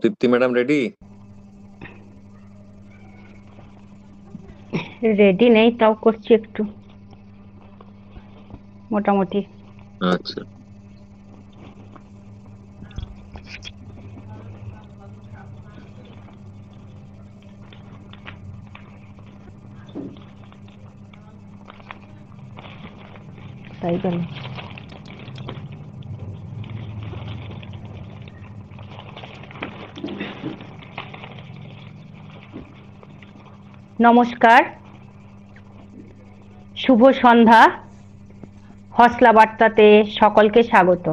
তৃপ্তি madam ready? Ready নেই, তাও করছি একটু মোটামুটি। আচ্ছা, তাই গেল। নমস্কার, শুভ সন্ধ্যা। হসলা বার্তাতে সকলকে স্বাগত।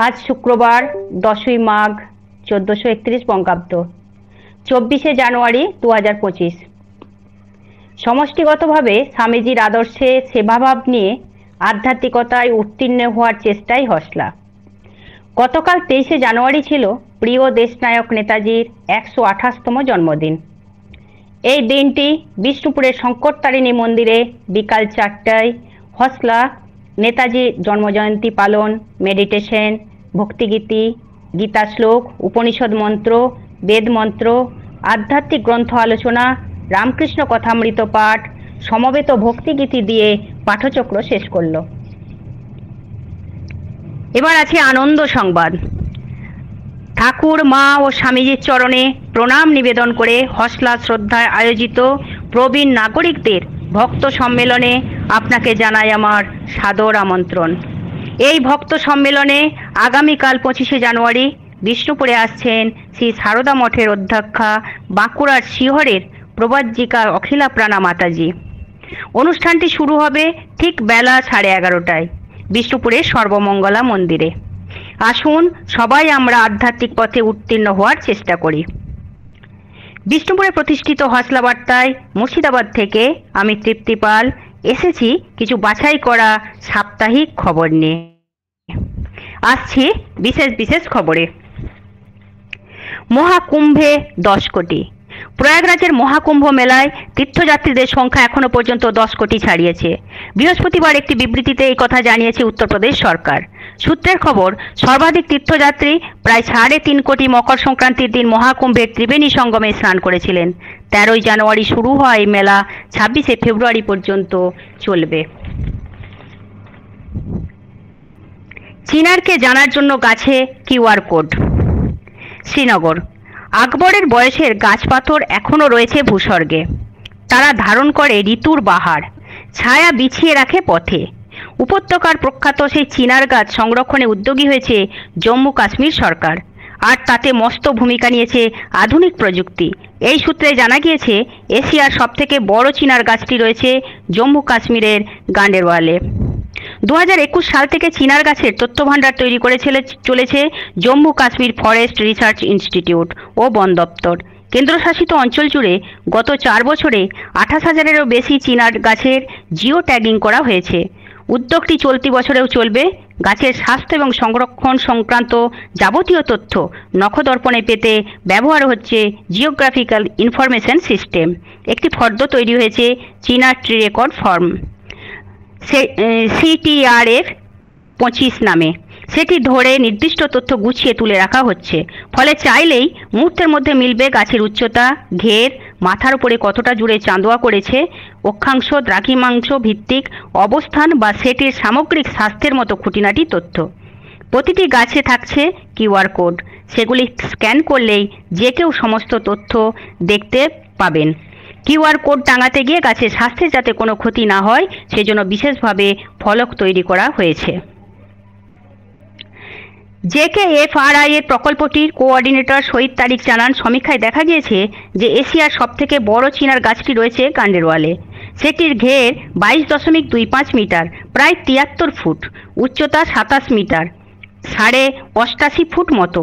আজ শুক্রবার 10ই মাঘ 1431 বঙ্গাব্দ, 24শে জানুয়ারি 2025। সমষ্টিগতভাবে স্বামীজির আদর্শে সেবাভাব নিয়ে আধ্যাত্মিকতায় উত্তীর্ণ হওয়ার চেষ্টাই হসলা। গতকাল 23শে জানুয়ারি ছিল প্রিয় দেশনায়ক নেতাজির 128তম জন্মদিন। এই দিনটি বিষ্ণুপুরের শঙ্করতারিণী মন্দিরে বিকাল 4টায় হসলা নেতাজি জন্মজয়ন্তী পালন, মেডিটেশন, ভক্তিগীতি, গীতা শ্লোক, উপনিষদ মন্ত্র, বেদ মন্ত্র, আধ্যাত্মিক গ্রন্থ আলোচনা, রামকৃষ্ণ কথামৃত পাঠ, সমবেত ভক্তিগীতি দিয়ে পাঠচক্র শেষ করল। এবার আছে আনন্দ সংবাদ। ঠাকুর, মা ও স্বামীজির চরণে প্রণাম নিবেদন করে হসলা শ্রদ্ধায় আয়োজিত প্রবীণ নাগরিকদের ভক্ত সম্মেলনে আপনাকে জানাই আমার সাদর আমন্ত্রণ। এই ভক্ত সম্মেলনে আগামীকাল 25শে জানুয়ারি বিষ্ণুপুরে আসছেন শ্রী সারদা মঠের অধ্যক্ষা, বাঁকুড়ার শিহরের প্রবাজ্যিকা অখিলা প্রাণা মাতাজি। অনুষ্ঠানটি শুরু হবে ঠিক বেলা 11:30টায় বিষ্ণুপুরের সর্বমঙ্গলা মন্দিরে। আসুন সবাই আমরা আধ্যাত্মিক পথে উত্তীর্ণ হওয়ার চেষ্টা করি। বিষ্ণুপুরে প্রতিষ্ঠিত হসলা বার্তায় মুর্শিদাবাদ থেকে আমি তৃপ্তি পাল এসেছি কিছু বাছাই করা সাপ্তাহিক খবর নিয়ে। আসছি বিশেষ বিশেষ খবরে। মহাকুম্ভে 10 কোটি। প্রয়াগরাজের মহাকুম্ভ মেলায় তীর্থযাত্রীদের সংখ্যা এখনো পর্যন্ত 10 কোটি ছাড়িয়েছে। বৃহস্পতিবার একটি বিবৃতিতে এই কথা জানিয়েছে উত্তরপ্রদেশ সরকার। সূত্রের খবর, সর্বাধিক তীর্থযাত্রী প্রায় 3.5 কোটি মকর সংক্রান্তির দিন মহাকুম্ভের ত্রিবেণী সঙ্গমে স্নান করেছিলেন। 13ই জানুয়ারি শুরু হওয়া এই মেলা 26শে ফেব্রুয়ারি পর্যন্ত চলবে। চিনারকে জানার জন্য গাছে কিউআর কোড। শ্রীনগর, আকবরের বয়সের গাছপাথর এখনো রয়েছে ভূস্বর্গে। তারা ধারণ করে ঋতুর বাহার, ছায়া বিছিয়ে রাখে পথে। উপত্যকার প্রখ্যাত সেই চিনার গাছ সংরক্ষণে উদ্যোগী হয়েছে জম্মু কাশ্মীর সরকার, আর তাতে মস্ত ভূমিকা নিয়েছে আধুনিক প্রযুক্তি। এই সূত্রে জানা গিয়েছে এশিয়ার সবথেকে বড় চিনার গাছটি রয়েছে জম্মু কাশ্মীরের গান্ডেরওয়ালে। 2021 সাল থেকে চিনার গাছের তথ্যভাণ্ডার তৈরি করে চলেছে Jammu Kashmir Forest Research Institute ও বন দপ্তর। কেন্দ্রশাসিত অঞ্চল জুড়ে গত 4 বছরে 28,000-এরও বেশি চিনার গাছের জিও ট্যাগিং করা হয়েছে। উদ্যোগটি চলতি বছরেও চলবে। গাছের স্বাস্থ্য এবং সংরক্ষণ সংক্রান্ত যাবতীয় তথ্য নখদর্পণে পেতে ব্যবহার হচ্ছে জিওগ্রাফিক্যাল ইনফরমেশন সিস্টেম। একটি ফর্দ তৈরি হয়েছে চিনার ট্রি রেকর্ড ফর্ম CTRF 25 নামে। সেটি ধরে নির্দিষ্ট তথ্য গুছিয়ে তুলে রাখা হচ্ছে। ফলে চাইলেই মুহূর্তের মধ্যে মিলবে গাছের উচ্চতা, ঘের, মাথার উপরে কতটা জুড়ে চাঁদোয়া করেছে, অক্ষাংশ, দ্রাঘিমাংশ ভিত্তিক অবস্থান বা সেটির সামগ্রিক স্বাস্থ্যের মতো খুঁটিনাটি তথ্য। প্রতিটি গাছে থাকছে কিউআর কোড। সেগুলি স্ক্যান করলেই যে কেউ সমস্ত তথ্য দেখতে পাবেন। কিউআর কোড টাঙাতে গিয়ে গাছের স্বাস্থ্যের যাতে কোনো ক্ষতি না হয় সেজন্য বিশেষভাবে ফলক তৈরি করা হয়েছে। JKFRI এর প্রকল্পটির কোঅর্ডিনেটর শহীদ তারিক জানান, সমীক্ষায় দেখা গিয়েছে যে এশিয়ার সবথেকে বড় চিনার গাছটি রয়েছে গান্ডেরওয়ালে। সেটির ঘের 22.25 মিটার, প্রায় 73 ফুট, উচ্চতা 27 মিটার, 88.5 ফুট মতো।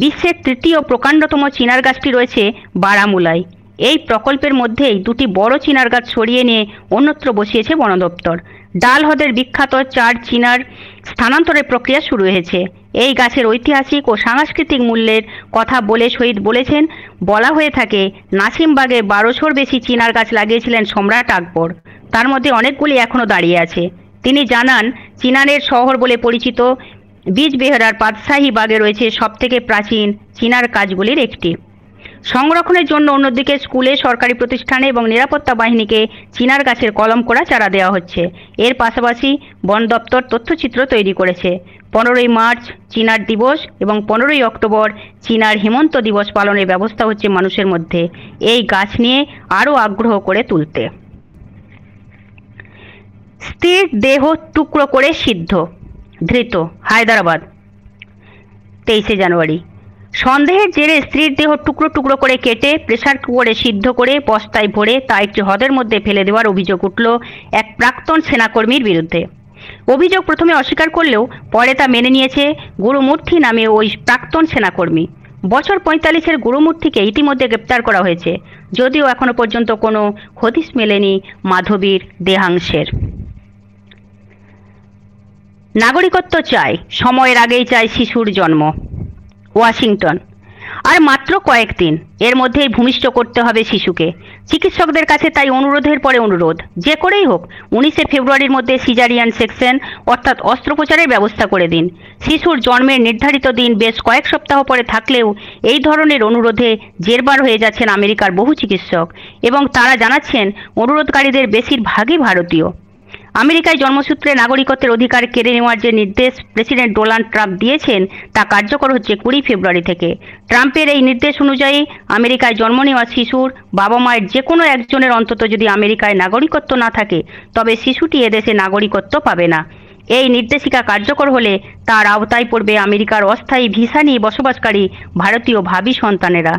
বিশ্বের তৃতীয় প্রকাণ্ডতম চিনার গাছটি রয়েছে বারামুলায়। এই প্রকল্পের মধ্যেই 2টি বড় চিনার গাছ সরিয়ে নিয়ে অন্যত্র বসিয়েছে বন দপ্তর। ডাল হ্রদের বিখ্যাত 4 চিনার স্থানান্তরের প্রক্রিয়া শুরু হয়েছে। এই গাছের ঐতিহাসিক ও সাংস্কৃতিক মূল্যের কথা বলে শহীদ বলেছেন, বলা হয়ে থাকে নাসিমবাগে 1200-র বেশি চিনার গাছ লাগিয়েছিলেন সম্রাট আকবর। তার মধ্যে অনেকগুলি এখনো দাঁড়িয়ে আছে। তিনি জানান, চিনারের শহর বলে পরিচিত বীজবেহারার পাতশাহী বাগে রয়েছে সবথেকে প্রাচীন চীনার কাজগুলির একটি। সংরক্ষণের জন্য অন্যদিকে স্কুলে, সরকারি প্রতিষ্ঠানে এবং নিরাপত্তা বাহিনীকে চিনার গাছের কলম করা চারা দেওয়া হচ্ছে। এর পাশাপাশি বন দপ্তর তথ্যচিত্র তৈরি করেছে। 15ই মার্চ চিনার দিবস এবং 15ই অক্টোবর চিনার হেমন্ত দিবস পালনের ব্যবস্থা হচ্ছে মানুষের মধ্যে এই গাছ নিয়ে আরও আগ্রহ করে তুলতে। স্ত্রীর দেহ টুকরো করে সিদ্ধ, ধৃত হায়দ্রাবাদ। 23শে জানুয়ারি সন্দেহের জেরে স্ত্রীর দেহ টুকরো টুকরো করে কেটে প্রেসার কুকারে সিদ্ধ করে বস্তায় ভরে তা একটি হ্রদের মধ্যে ফেলে দেওয়ার অভিযোগ উঠল এক প্রাক্তন সেনাকর্মীর বিরুদ্ধে। অভিযোগ প্রথমে অস্বীকার করলেও পরে তা মেনে নিয়েছে গুরুমূর্তি নামে ওই প্রাক্তন সেনাকর্মী। বছর 45-এর গুরুমূর্তিকে ইতিমধ্যে গ্রেপ্তার করা হয়েছে, যদিও এখনো পর্যন্ত কোনো হদিশ মেলেনি মাধবীর দেহাংশের। নাগরিকত্ব চাই, সময়ের আগেই চাই শিশুর জন্ম। ওয়াশিংটন। আর মাত্র কয়েকদিন, এর মধ্যেই ভূমিষ্ঠ করতে হবে শিশুকে। চিকিৎসকদের কাছে তাই অনুরোধের পরে অনুরোধ, যে করেই হোক 19শে ফেব্রুয়ারির মধ্যে সিজারিয়ান সেকশন অর্থাৎ অস্ত্রোপচারের ব্যবস্থা করে দিন। শিশুর জন্মের নির্ধারিত দিন বেশ কয়েক সপ্তাহ পরে থাকলেও এই ধরনের অনুরোধে জেরবার হয়ে যাচ্ছেন আমেরিকার বহু চিকিৎসক এবং তারা জানাচ্ছেন অনুরোধকারীদের বেশিরভাগই ভারতীয়। আমেরিকায় জন্মসূত্রে নাগরিকত্বের অধিকার কেড়ে নেওয়ার যে নির্দেশ প্রেসিডেন্ট ডোনাল্ড ট্রাম্প দিয়েছেন তা কার্যকর হচ্ছে 20 ফেব্রুয়ারি থেকে। ট্রাম্পের এই নির্দেশ অনুযায়ী আমেরিকায় জন্ম নেওয়া শিশুর বাবা মায়ের যে কোনো একজনের অন্তত যদি আমেরিকায় নাগরিকত্ব না থাকে তবে শিশুটি এদেশে নাগরিকত্ব পাবে না। এই নির্দেশিকা কার্যকর হলে তার আওতায় পড়বে আমেরিকার অস্থায়ী ভিসা নিয়ে বসবাসকারী ভারতীয় ভাবী সন্তানেরা।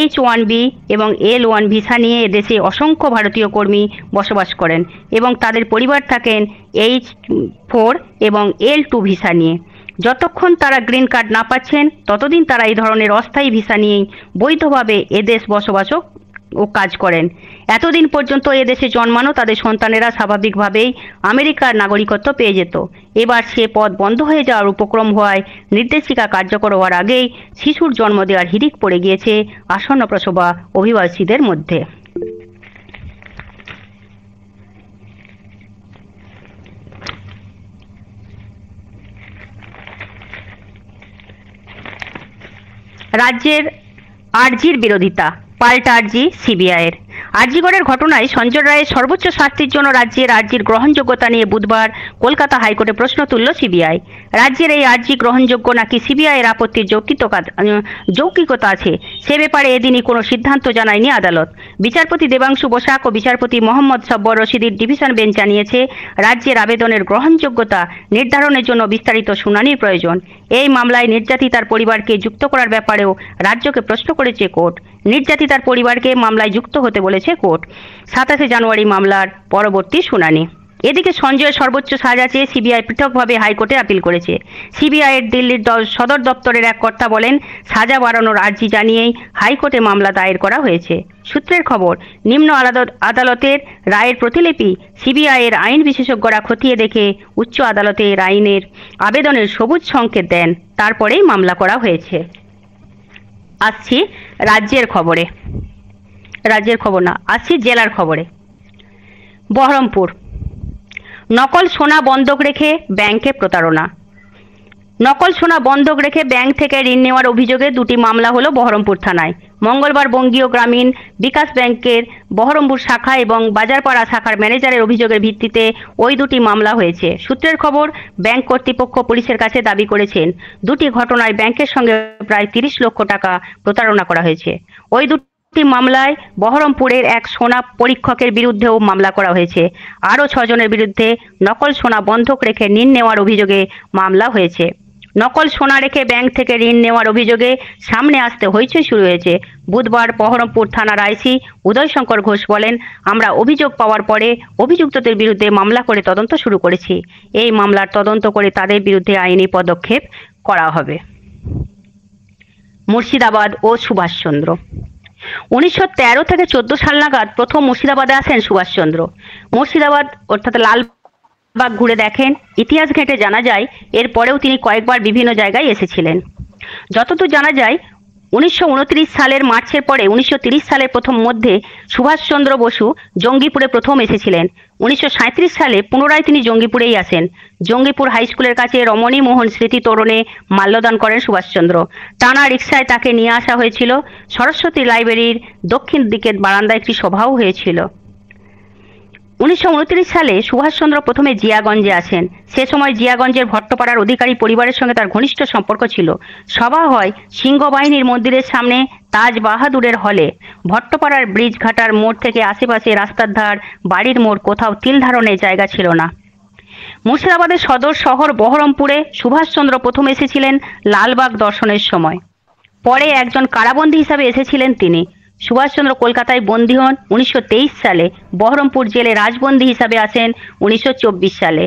H-1B এবং L-1 ভিসা নিয়ে এদেশে অসংখ্য ভারতীয় কর্মী বসবাস করেন এবং তাদের পরিবার থাকেন H-4 এবং L-2 ভিসা নিয়ে। যতক্ষণ তারা গ্রিন কার্ড না পাচ্ছেন ততদিন তারা এই ধরনের অস্থায়ী ভিসা নিয়েই বৈধভাবে এদেশ বসবাস ও কাজ করেন। এতদিন পর্যন্ত এদেশে জন্মানো তাদের সন্তানেরা স্বাভাবিকভাবেই আমেরিকার নাগরিকত্ব পেয়ে যেত। এবার সে পথ বন্ধ হয়ে যাওয়ার উপক্রম হওয়ায় নির্দেশিকা কার্যকর হওয়ার আগেই শিশুর জন্ম দেওয়ার হিড়িক পড়ে গিয়েছে আসন্ন প্রসবা অভিবাসীদের মধ্যে। রাজ্যের আরজির বিরোধিতা, পাল্টা আরজি সিবিআইয়ের। আরজিগড়ের ঘটনায় সঞ্জয় রায়ের সর্বোচ্চ শাস্তির জন্য রাজ্যের আরজির গ্রহণযোগ্যতা নিয়ে বুধবার কলকাতা হাইকোর্টে প্রশ্ন তুলল সিবিআই। রাজ্যের এই আরজি গ্রহণযোগ্য নাকি সিবিআইয়ের আপত্তির যৌক্তিকতা আছে সে ব্যাপারে এদিনই কোনো সিদ্ধান্ত জানায়নি আদালত। বিচারপতি দেবাংশু বসাক ও বিচারপতি মোহাম্মদ সব্বর রশিদির ডিভিশন বেঞ্চ জানিয়েছে রাজ্যের আবেদনের গ্রহণযোগ্যতা নির্ধারণের জন্য বিস্তারিত শুনানির প্রয়োজন। এই মামলায় নির্যাতিতার পরিবারকে যুক্ত করার ব্যাপারেও রাজ্যকে প্রশ্ন করেছে কোর্ট। নির্যাতিতার পরিবারকে মামলায় যুক্ত হতে বলেছে কোর্ট। 27শে জানুয়ারি মামলার পরবর্তী শুনানি। এদিকে সঞ্জয়ের সর্বোচ্চ সাজা চেয়ে সিবিআই পৃথকভাবে হাইকোর্টে আপিল করেছে। সিবিআইয়ের দিল্লির সদর দপ্তরের এক কর্তা বলেন, সাজা বাড়ানোর আর্জি জানিয়েই হাইকোর্টে মামলা দায়ের করা হয়েছে। সূত্রের খবর, নিম্ন আদালতের রায়ের প্রতিলিপি সিবিআইয়ের আইন বিশেষজ্ঞরা খতিয়ে দেখে উচ্চ আদালতের আইনের আবেদনের সবুজ সংকেত দেন, তারপরেই মামলা করা হয়েছে। আসছি রাজ্যের খবরে, আসছি জেলার খবরে। বহরমপুর। নকল সোনা বন্ধক রেখে ব্যাংকে প্রতারণা। নকল সোনা বন্ধক রেখে ব্যাংক থেকে ঋণ নেওয়ার অভিযোগে দুটি মামলা হলো বহরমপুর থানায়। মঙ্গলবার বঙ্গীয় গ্রামীণ বিকাশ ব্যাংকের বহরমপুর শাখা এবং বাজারপাড়া শাখার ম্যানেজারের অভিযোগের ভিত্তিতে ওই দুটি মামলা হয়েছে। সূত্রের খবর, ব্যাংক কর্তৃপক্ষ পুলিশের কাছে দাবি করেছেন দুটি ঘটনায় ব্যাংকের সঙ্গে প্রায় 30 লক্ষ টাকা প্রতারণা করা হয়েছে। ওই দুটি মামলায় বহরমপুরের এক সোনা পরীক্ষকের বিরুদ্ধেও মামলা করা হয়েছে। আরও 6 জনের বিরুদ্ধে নকল সোনা বন্ধক রেখে ঋণ নেওয়ার অভিযোগে মামলা হয়েছে। নকল সোনা রেখে ব্যাংক থেকে ঋণ নেওয়ার অভিযোগে সামনে আসতে হইচই শুরু হয়েছে। বুধবার বহরমপুর থানার আইসি উদয় শঙ্কর ঘোষ বলেন, আমরা অভিযোগ পাওয়ার পরে অভিযুক্তদের বিরুদ্ধে মামলা করে তদন্ত শুরু করেছি। এই মামলার তদন্ত করে তাদের বিরুদ্ধে আইনি পদক্ষেপ করা হবে। মুর্শিদাবাদ ও সুভাষচন্দ্র। 1913 থেকে 14 সাল নাগাদ প্রথম মুর্শিদাবাদে আসেন সুভাষচন্দ্র। মুর্শিদাবাদ অর্থাৎ লালবাগ ঘুরে দেখেন। ইতিহাস ঘেঁটে জানা যায় এর পরেও তিনি কয়েকবার বিভিন্ন জায়গায় এসেছিলেন। যতদূর জানা যায় 1929 সালের মার্চের পরে 1930 সালের প্রথম মধ্যে সুভাষচন্দ্র বসু জঙ্গিপুরে প্রথম এসেছিলেন। 1937 সালে পুনরায় তিনি জঙ্গিপুরেই আসেন। জঙ্গিপুর হাই স্কুলের কাছে রমণী মোহন স্মৃতি তোরণে মাল্যদান করেন সুভাষচন্দ্র। টানা রিকশায় তাকে নিয়ে আসা হয়েছিল। সরস্বতী লাইব্রেরির দক্ষিণ দিকের বারান্দায় একটি সভাও হয়েছিল। 1929 সালে সুভাষচন্দ্র প্রথমে জিয়াগঞ্জে আসেন। সে সময় জিয়াগঞ্জের ভট্টপাড়ার অধিকারী পরিবারের সঙ্গে তার ঘনিষ্ঠ সম্পর্ক ছিল। সভা হয় সিংহবাহিনীর মন্দিরের সামনে তাজ বাহাদুরের হলে। ভট্টপাড়ার ব্রিজ ঘাটার মোড় থেকে আশেপাশে রাস্তার ধার, বাড়ির মোড় কোথাও তিল ধারণের জায়গা ছিল না। মুর্শিদাবাদের সদর শহর বহরমপুরে সুভাষচন্দ্র প্রথম এসেছিলেন লালবাগ দর্শনের সময়। পরে একজন কারাবন্দী হিসাবে এসেছিলেন তিনি। সুভাষচন্দ্র কলকাতায় বন্দী হন 1923 সালে। বহরমপুর জেলে রাজবন্দী হিসাবে আসেন 1924 সালে।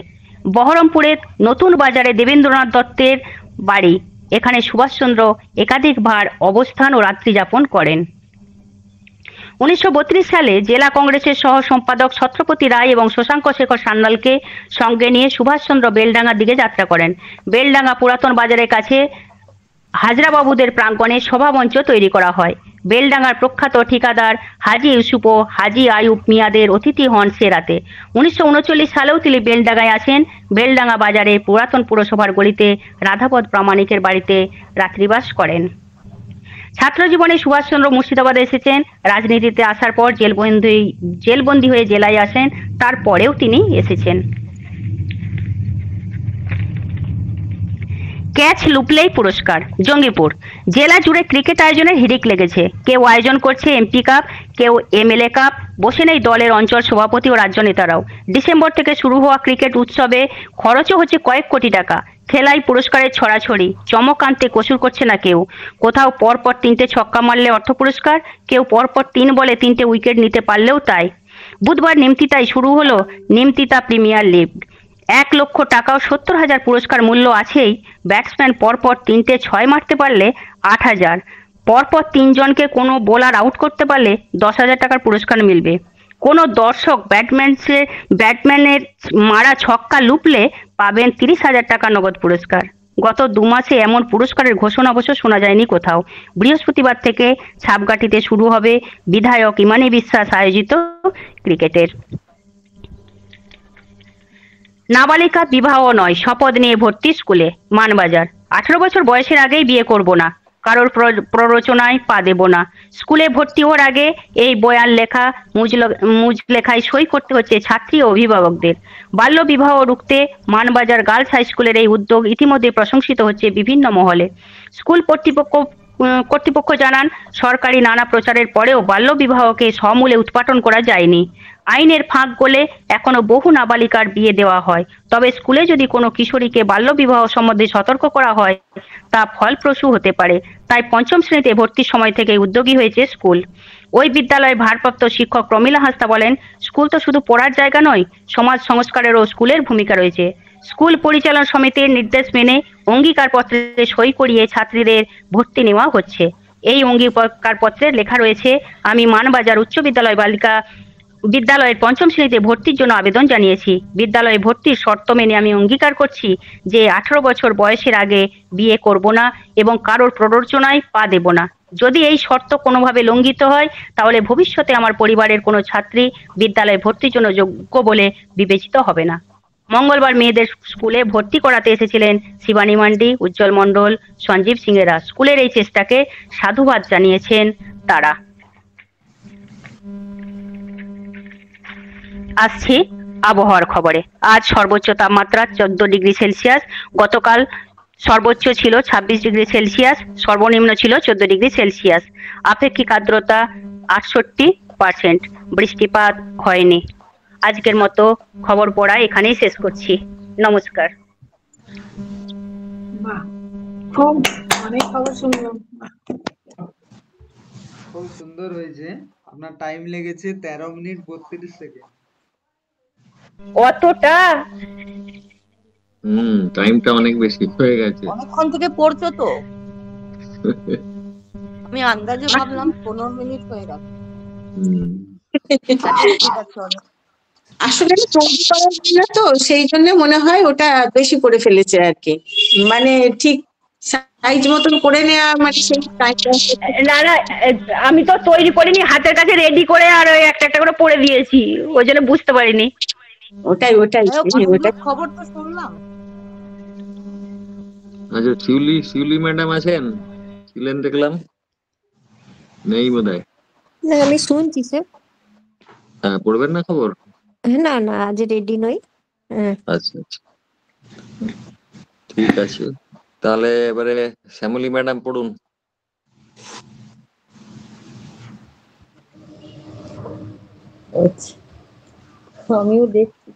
বহরমপুরের নতুন বাজারে দেবেন্দ্রনাথ দত্তের বাড়ি। এখানে সুভাষচন্দ্র একাধিকবার অবস্থান ও রাত্রি যাপন করেন। 1932 সালে জেলা কংগ্রেসের সহ সম্পাদক ছত্রপতি রায় এবং শশাঙ্ক শেখর সান্যালকে সঙ্গে নিয়ে সুভাষচন্দ্র বেলডাঙ্গার দিকে যাত্রা করেন। বেলডাঙ্গা পুরাতন বাজারের কাছে হাজরাবাবুদের প্রাঙ্গণে সভামঞ্চ তৈরি করা হয়। বেলডাঙ্গার প্রখ্যাত ঠিকাদার হাজি ইউসুফ ও হাজি আয়ুব মিয়াদের অতিথি হন সে রাতে। 1939 সালেও তিনি বেলডাঙ্গায় আসেন। বেলডাঙ্গা বাজারে পুরাতন পুরসভার গলিতে রাধাপদ প্রামাণিকের বাড়িতে রাত্রিবাস করেন। ছাত্র জীবনে সুভাষচন্দ্র মুর্শিদাবাদে এসেছেন। রাজনীতিতে আসার পর জেলবন্দি হয়ে জেলায় আসেন। তারপরেও তিনি এসেছেন। ক্যাচ লুপলেই পুরস্কার। জঙ্গিপুর জেলা জুড়ে ক্রিকেট আয়োজনের হিড়িক লেগেছে। কেউ আয়োজন করছে এমপি কাপ, কেউ এমএলএ কাপ। বসে নেই দলের অঞ্চল সভাপতি ও রাজ্য নেতারাও। ডিসেম্বর থেকে শুরু হওয়া ক্রিকেট উৎসবে খরচও হচ্ছে কয়েক কোটি টাকা। খেলায় পুরস্কারের ছড়াছড়ি। চমক আনতে কসুর করছে না কেউ। কোথাও পরপর 3টে ছক্কা মারলে অর্থ পুরস্কার, কেউ পরপর 3 বলে 3টে উইকেট নিতে পারলেও তাই। বুধবার নিমতিতায় শুরু হলো নিমতিতা প্রিমিয়ার লিগ। 1 লক্ষ টাকা ও 70,000 পুরস্কার মূল্য আছেই। ব্যাটসম্যান পরপর 3টে 6 মারতে পারলে 8,000, পরপর 3 জনকে কোনো বোলার আউট করতে পারলে 10,000 টাকার পুরস্কার মিলবে। কোনো দর্শক ব্যাটম্যানের মারা ছক্কা লুপলে পাবেন 30,000 টাকা নগদ পুরস্কার। গত 2 মাসে এমন পুরস্কারের ঘোষণা অবশ্য শোনা যায়নি কোথাও। বৃহস্পতিবার থেকে ছাপগাটিতে শুরু হবে বিধায়ক ইমানি বিশ্বাস আয়োজিত ক্রিকেটের। নাবালিকা বিবাহ নয়, শপথ নিয়ে ভর্তি স্কুলে। মানবাজার 18 বছর বয়সের আগেই বিয়ে করব না, কারোর প্ররোচনায় পা দেব না। স্কুলে ভর্তি হওয়ার আগে এই বয়ান লেখা মুজ লেখায় সই করতে হচ্ছে ছাত্রী ও অভিভাবকদের। বাল্য বিবাহ রুখতে মানবাজার গার্লস হাই স্কুলের এই উদ্যোগ ইতিমধ্যে প্রশংসিত হচ্ছে বিভিন্ন মহলে। স্কুল কর্তৃপক্ষ জানান, সরকারি নানা প্রচারের পরেও বাল্য বিবাহকে সমূলে উৎপাটন করা যায়নি। আইনের ফাঁক গলে এখনো বহু নাবালিকার বিয়ে দেওয়া হয়। তবে স্কুলে যদি কোনো কিশোরীকে বাল্যবিবাহ সম্বন্ধে সতর্ক করা হয় তা ফলপ্রসূ হতে পারে। তাই 5ম শ্রেণীতে ভর্তির সময় থেকে উদ্যোগী হয়েছে স্কুল। ওই বিদ্যালয়ের ভারপ্রাপ্ত শিক্ষক প্রমীলা হাঁসদা বলেন, স্কুল তো শুধু পড়ার জায়গা নয়, সমাজ সংস্কারেরও স্কুলের ভূমিকা রয়েছে। স্কুল পরিচালনা সমিতির নির্দেশ মেনে অঙ্গীকারপত্রে সই করিয়ে ছাত্রীদের ভর্তি নেওয়া হচ্ছে। এই অঙ্গীকারপত্রে লেখা রয়েছে, আমি মানবাজার উচ্চ বিদ্যালয়ের 5ম শ্রেণীতে ভর্তির জন্য আবেদন জানিয়েছি। বিদ্যালয়ে ভর্তির শর্ত মেনে আমি অঙ্গীকার করছি যে 18 বছর বয়সের আগে বিয়ে করব না এবং কারোর প্ররোচনায় পা দেব না। যদি এই শর্ত কোনোভাবে লঙ্ঘিত হয় তাহলে ভবিষ্যতে আমার পরিবারের কোনো ছাত্রী বিদ্যালয়ে ভর্তির জন্য যোগ্য বলে বিবেচিত হবে না। মঙ্গলবার মেয়েদের স্কুলে ভর্তি করাতে এসেছিলেন শিবানী মান্ডি, উজ্জ্বল মণ্ডল, সঞ্জীব সিংয়েরা। স্কুলের এই চেষ্টাকে সাধুবাদ জানিয়েছেন তারা। আসছি আবহাওয়ার খবরে। আজ সর্বোচ্চ তাপমাত্রা 14 ডিগ্রি সেলসিয়াস। গতকাল সর্বোচ্চ ছিল 26 ডিগ্রি সেলসিয়াস, সর্বনিম্ন ছিল 14 ডিগ্রি সেলসিয়াস। আপেক্ষিক আর্দ্রতা 68%। বৃষ্টিপাত হয়নি। আজকের মতো খবর পড়া এখানেই শেষ করছি। নমস্কার। খুব অনেক খবর শুনলাম। খুব সুন্দর হয়েছে। আপনার টাইম লেগেছে 13 মিনিট 32 সেকেন্ড। অতটা টাইমটা অনেক বেশি হয়ে গেছে। অনেকক্ষণ থেকে পড়ছো তো। আমি আন্দাজে ভাবলাম 15 মিনিট হয়ে গেল। আসলে তৈরি করার জন্য তো সেই জন্য মনে হয় ওটা বেশি করে ফেলেছে আর কি, মানে ঠিক সাইজ মতন করে নেওয়া মানে সেই না না, আমি তো তৈরি করিনি, হাতের কাছে রেডি করে আর ওই একটা একটা করে পরে দিয়েছি, ওই জন্য বুঝতে পারিনি। ওটাই অনেকগুলো খবর তো শুনলাম। আচ্ছা, শিউলি শিউলি ম্যাডাম আছেন? ছিলেন দেখলাম, নেই বোধহয়। না, আমি শুনছি স্যার। হ্যাঁ, পড়বেন না খবর? না না, আজ রেডি নই। হ্যাঁ। আচ্ছা আচ্ছা, ঠিক আছে। তাহলে এবারে শ্যামলী ম্যাডাম পড়ুন। আচ্ছা, আমিও দেখছি।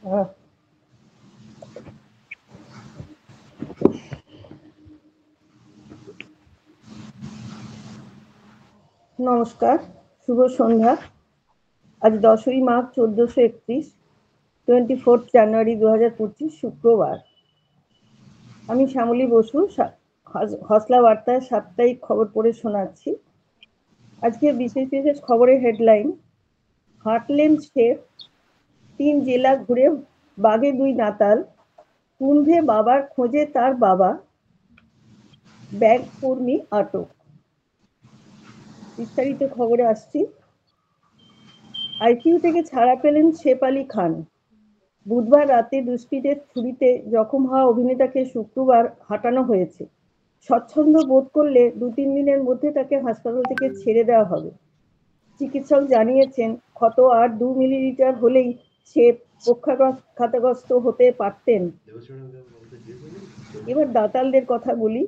নমস্কার, শুভ সন্ধ্যা। আজ 10ই মার্চ 1431, 24 জানুয়ারি 2025, শুক্রবার। আমি শ্যামলী বসু, হসলা বার্তায় সাপ্তাহিক খবর পড়ে শোনাচ্ছি। আজকে বিশেষ বিশেষ খবরের হেডলাইন: হাঁটলেন শেফ, 3 জেলা ঘুরে বাগে 2 নাতাল, কুম্ভে বাবার খোঁজে তার বাবা, ব্যাংক কর্মী আটক। বিস্তারিত খবরে আসছি। আইসিইউ থেকে ছাড়া পেলেন শেফ আলী খান। বুধবার রাতে দুষ্কৃতের ছুরিতে জখম হওয়া অভিনেতাকে শুক্রবার হাঁটানো হয়েছে। স্বচ্ছন্দ বোধ করলে 2-3 দিনের মধ্যে তাকে হাসপাতাল থেকে ছেড়ে দেওয়া হবে। চিকিৎসক জানিয়েছেন, ক্ষত আর 2 মিলিলিটার হলেই শেফ পক্ষাঘাতগ্রস্ত হতে পারতেন। এবার দাতালদের কথা বলি।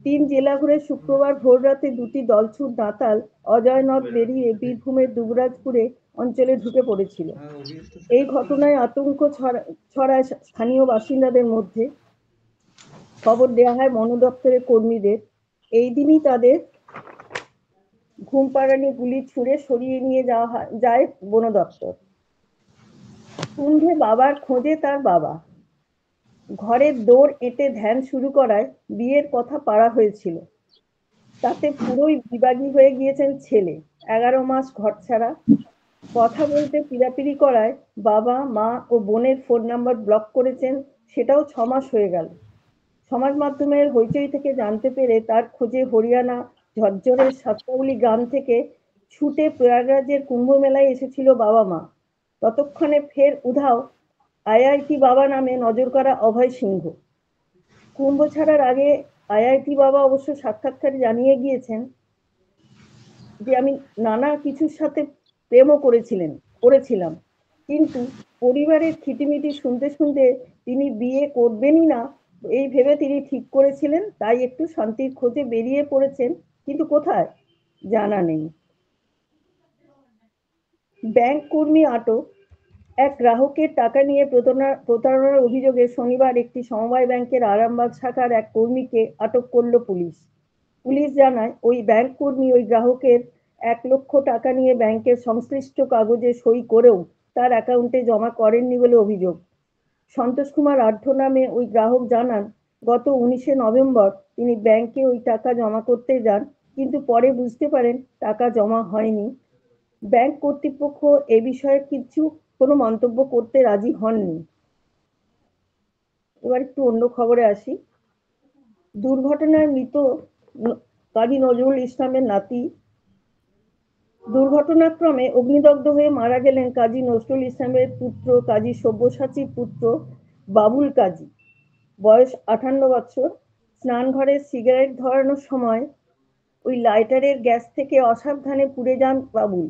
3 জেলা ঘুরে শুক্রবার ভোররাতে 2টি দলছুট দাতাল অজয়নদ বেরিয়ে বীরভূমের দুবরাজপুরে অঞ্চলে ঢুকে পড়েছিল। এই ঘটনায় আতঙ্ক ছড়ায় স্থানীয় বাসিন্দাদের মধ্যে। খবর দেওয়া হয় বন দপ্তরের কর্মীদের। এই দিনই তাদের ঘুমপাড়ানি গুলি ছুঁড়ে সরিয়ে নিয়ে যাওয়া যায় বন দপ্তর। কুম্ভে বাবার খোঁজে তার বাবা। ঘরের দৌড় এঁটে ধ্যান শুরু করায় বিয়ের কথা পাড়া হয়েছিল। তাতে পুরোই বিবাগী হয়ে গিয়েছেন ছেলে। 11 মাস ঘরছাড়া। কথা বলতে পিড়াপিড়ি করায় বাবা, মা ও বোনের ফোন নাম্বার ব্লক করেছেন, সেটাও 6 মাস হয়ে গেল। সমাজ মাধ্যমের হইচই থেকে জানতে পেরে তার খোঁজে হরিয়ানা ঝজ্জরের সাতকাউলি গ্রাম থেকে ছুটে প্রয়াগরাজের কুম্ভ মেলায় এসেছিল বাবা মা। ততক্ষণে ফের উধাও আইআইটি বাবা নামে নজরকাড়া অভয় সিংহ। কুম্ভ ছাড়ার আগে আইআইটি বাবা অবশ্য সাক্ষাৎকারে জানিয়ে গিয়েছেন যে আমি নানা কিছুর সাথে প্রেমও করেছিলাম, কিন্তু পরিবারের খিটিমিটি শুনতে শুনতে তিনি বিয়ে করবেনই না এই ভেবে তিনি ঠিক করেছিলেন। তাই একটু শান্তির খোঁজে বেরিয়ে পড়েছেন, কিন্তু কোথায় জানা নেই। ব্যাংক কর্মী আটক। এক গ্রাহকের টাকা নিয়ে প্রতারণার অভিযোগে শনিবার একটি সমবায় ব্যাংকের আরামবাগ শাখার এক কর্মীকে আটক করল পুলিশ। পুলিশ জানায়, ওই ব্যাংক কর্মী ওই গ্রাহকের 1 লক্ষ টাকা নিয়ে ব্যাংকের সংশ্লিষ্ট কাগজে সই করেও তার অ্যাকাউন্টে জমা করেননি বলে অভিযোগ। সন্তোষ কুমার আঢ্য নামে ওই গ্রাহক জানান, গত 19শে নভেম্বর তিনি ব্যাংকে ওই টাকা জমা করতে যান, কিন্তু পরে বুঝতে পারেন টাকা জমা হয়নি। ব্যাংক কর্তৃপক্ষ এ বিষয়ে কোনো মন্তব্য করতে রাজি হননি। এবার একটু অন্য খবরে আসি। দুর্ঘটনায় মৃত কাজী নজরুল ইসলামের নাতি। দুর্ঘটনাক্রমে অগ্নিদগ্ধ হয়ে মারা গেলেন কাজী নজরুল ইসলামের পুত্র কাজী সব্যসাচীর পুত্র বাবুল কাজী, বয়স 58 বছর। স্নানঘরে সিগারেট ধরানোর সময় ওই লাইটারের গ্যাস থেকে অসাবধানে পুড়ে যান বাবুল।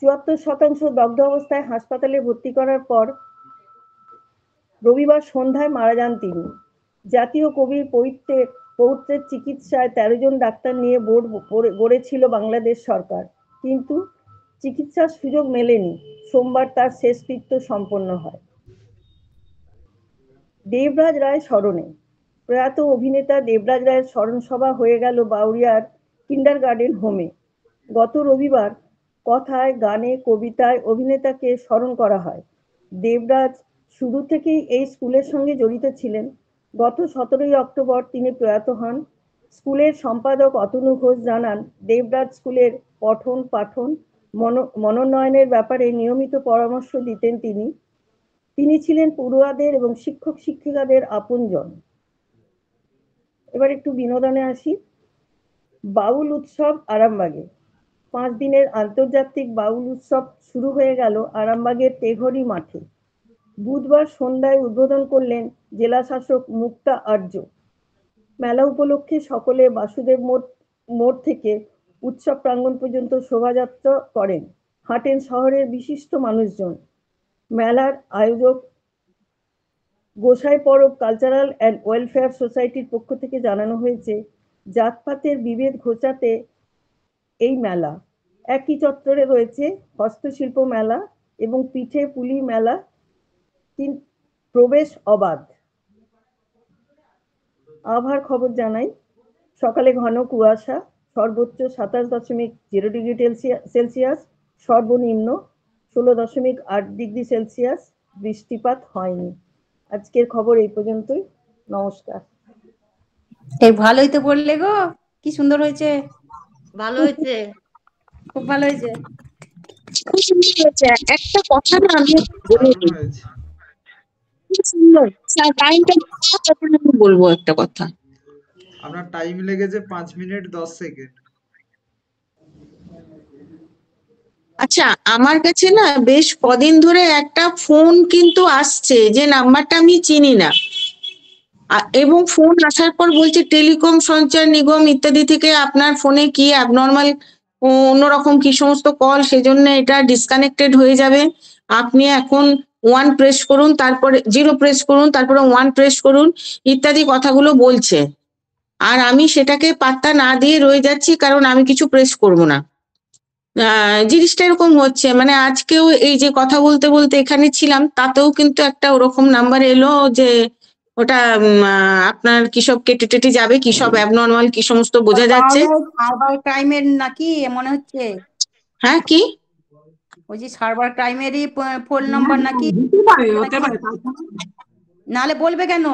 74% দগ্ধ অবস্থায় হাসপাতালে ভর্তি করার পর রবিবার সন্ধ্যায় মারা যান তিনি। জাতীয় কবির পৌত্রের চিকিৎসায় 13 জন ডাক্তার নিয়ে বোর্ড গড়েছিল বাংলাদেশ সরকার, কিন্তু চিকিৎসার সুযোগ মেলেনি। সোমবার তার শেষকৃত্য সম্পন্ন হয়। দেবরাজ রায় স্মরণে। প্রয়াত অভিনেতা দেবরাজ রায়ের স্মরণ সভা হয়ে গেল বাউরিয়ার কিন্ডারগার্টেন হোমে। গত রবিবার কথায়, গানে, কবিতায় অভিনেতাকে স্মরণ করা হয়। দেবরাজ শুরু থেকেই এই স্কুলের সঙ্গে জড়িত ছিলেন। গত 17ই অক্টোবর তিনি প্রয়াত হন। স্কুলের সম্পাদক অতনু ঘোষ জানান, দেবরাজ স্কুলের পঠন পাঠন মনোনয়নের ব্যাপারে নিয়মিত পরামর্শ দিতেন তিনি। তিনি ছিলেন পড়ুয়াদের এবং শিক্ষক শিক্ষিকাদের আপনজন। এবার একটু বিনোদনে আসি। বাউল উৎসব আরামবাগে। 5 দিনের আন্তর্জাতিক বাউল উৎসব শুরু হয়ে গেল আরামবাগের তেঘরি মাঠে। বুধবার সন্ধ্যায় উদ্বোধন করলেন জেলা শাসক মুক্তা আর্য। মেলা উপলক্ষে সকলে বাসুদেব মোড় থেকে উৎসব প্রাঙ্গণ পর্যন্ত শোভাযাত্রা করেন, হাঁটেন শহরের বিশিষ্ট মানুষজন। মেলার আয়োজক গোসাই পরব কালচারাল অ্যান্ড ওয়েলফেয়ার সোসাইটির পক্ষ থেকে জানানো হয়েছে, জাতপাতের বিভেদ ঘোচাতে এই মেলা। একই চত্বরে রয়েছে হস্তশিল্প মেলা এবং পিঠে পুলি মেলা, প্রবেশ অবাধ। আবহাওয়ার খবর জানাই। সকালে ঘন কুয়াশা, সর্বোচ্চ 27.0 ডিগ্রি সেলসিয়াস, সর্বনিম্ন 16.8 ডিগ্রি সেলসিয়াস। বৃষ্টিপাত হয়নি। আজকের খবর এই পর্যন্তই। নমস্কার। এই ভালোই তো বললে গো, কি সুন্দর হয়েছে, ভালো হয়েছে, খুব ভালো হয়েছে। খুব সুন্দর হয়েছে। একটা কথা না আমি বলে দারুণ দিই, হয়েছে। খুব সুন্দর। টাইমটা তারপরে আমি বলবো একটা কথা। আপনার টাইম লেগেছে 5 মিনিট 10 সেকেন্ড। আচ্ছা, আমার কাছে না বেশ কদিন ধরে একটা ফোন কিন্তু আসছে, যে নাম্বারটা আমি চিনি না, এবং ফোন আসার পর বলছে টেলিকম সঞ্চার নিগম ইত্যাদি থেকে আপনার ফোনে কি অ্যাবনর্মাল অন্যরকম কি সমস্ত কল, সেজন্য এটা ডিসকানেক্টেড হয়ে যাবে। আপনি এখন 1 প্রেস করুন, তারপরে 0 প্রেস করুন, তারপরে 1 প্রেস করুন, ইত্যাদি কথাগুলো বলছে। আর আমি সেটাকে পাত্তা না দিয়ে রয়ে যাচ্ছি, কারণ আমি কিছু প্রেস করব না। জিনিসটা এরকম হচ্ছে, মানে আজকেও এই যে কথা বলতে বলতে এখানে ছিলাম, তাতেও কিন্তু একটা ওরকম নাম্বার এলো যে ওটা আপনার কি সব কেটে টেটে যাবে, কি সব অ্যাবনর্মাল কি সমস্ত বোঝা যাচ্ছে। সার্ভার টাইমের নাকি মনে হচ্ছে, হ্যাঁ, কি ওই যে সার্ভার টাইমেরই ফোন নাম্বার নাকি, হতে পারে। নালে বলবে কেন?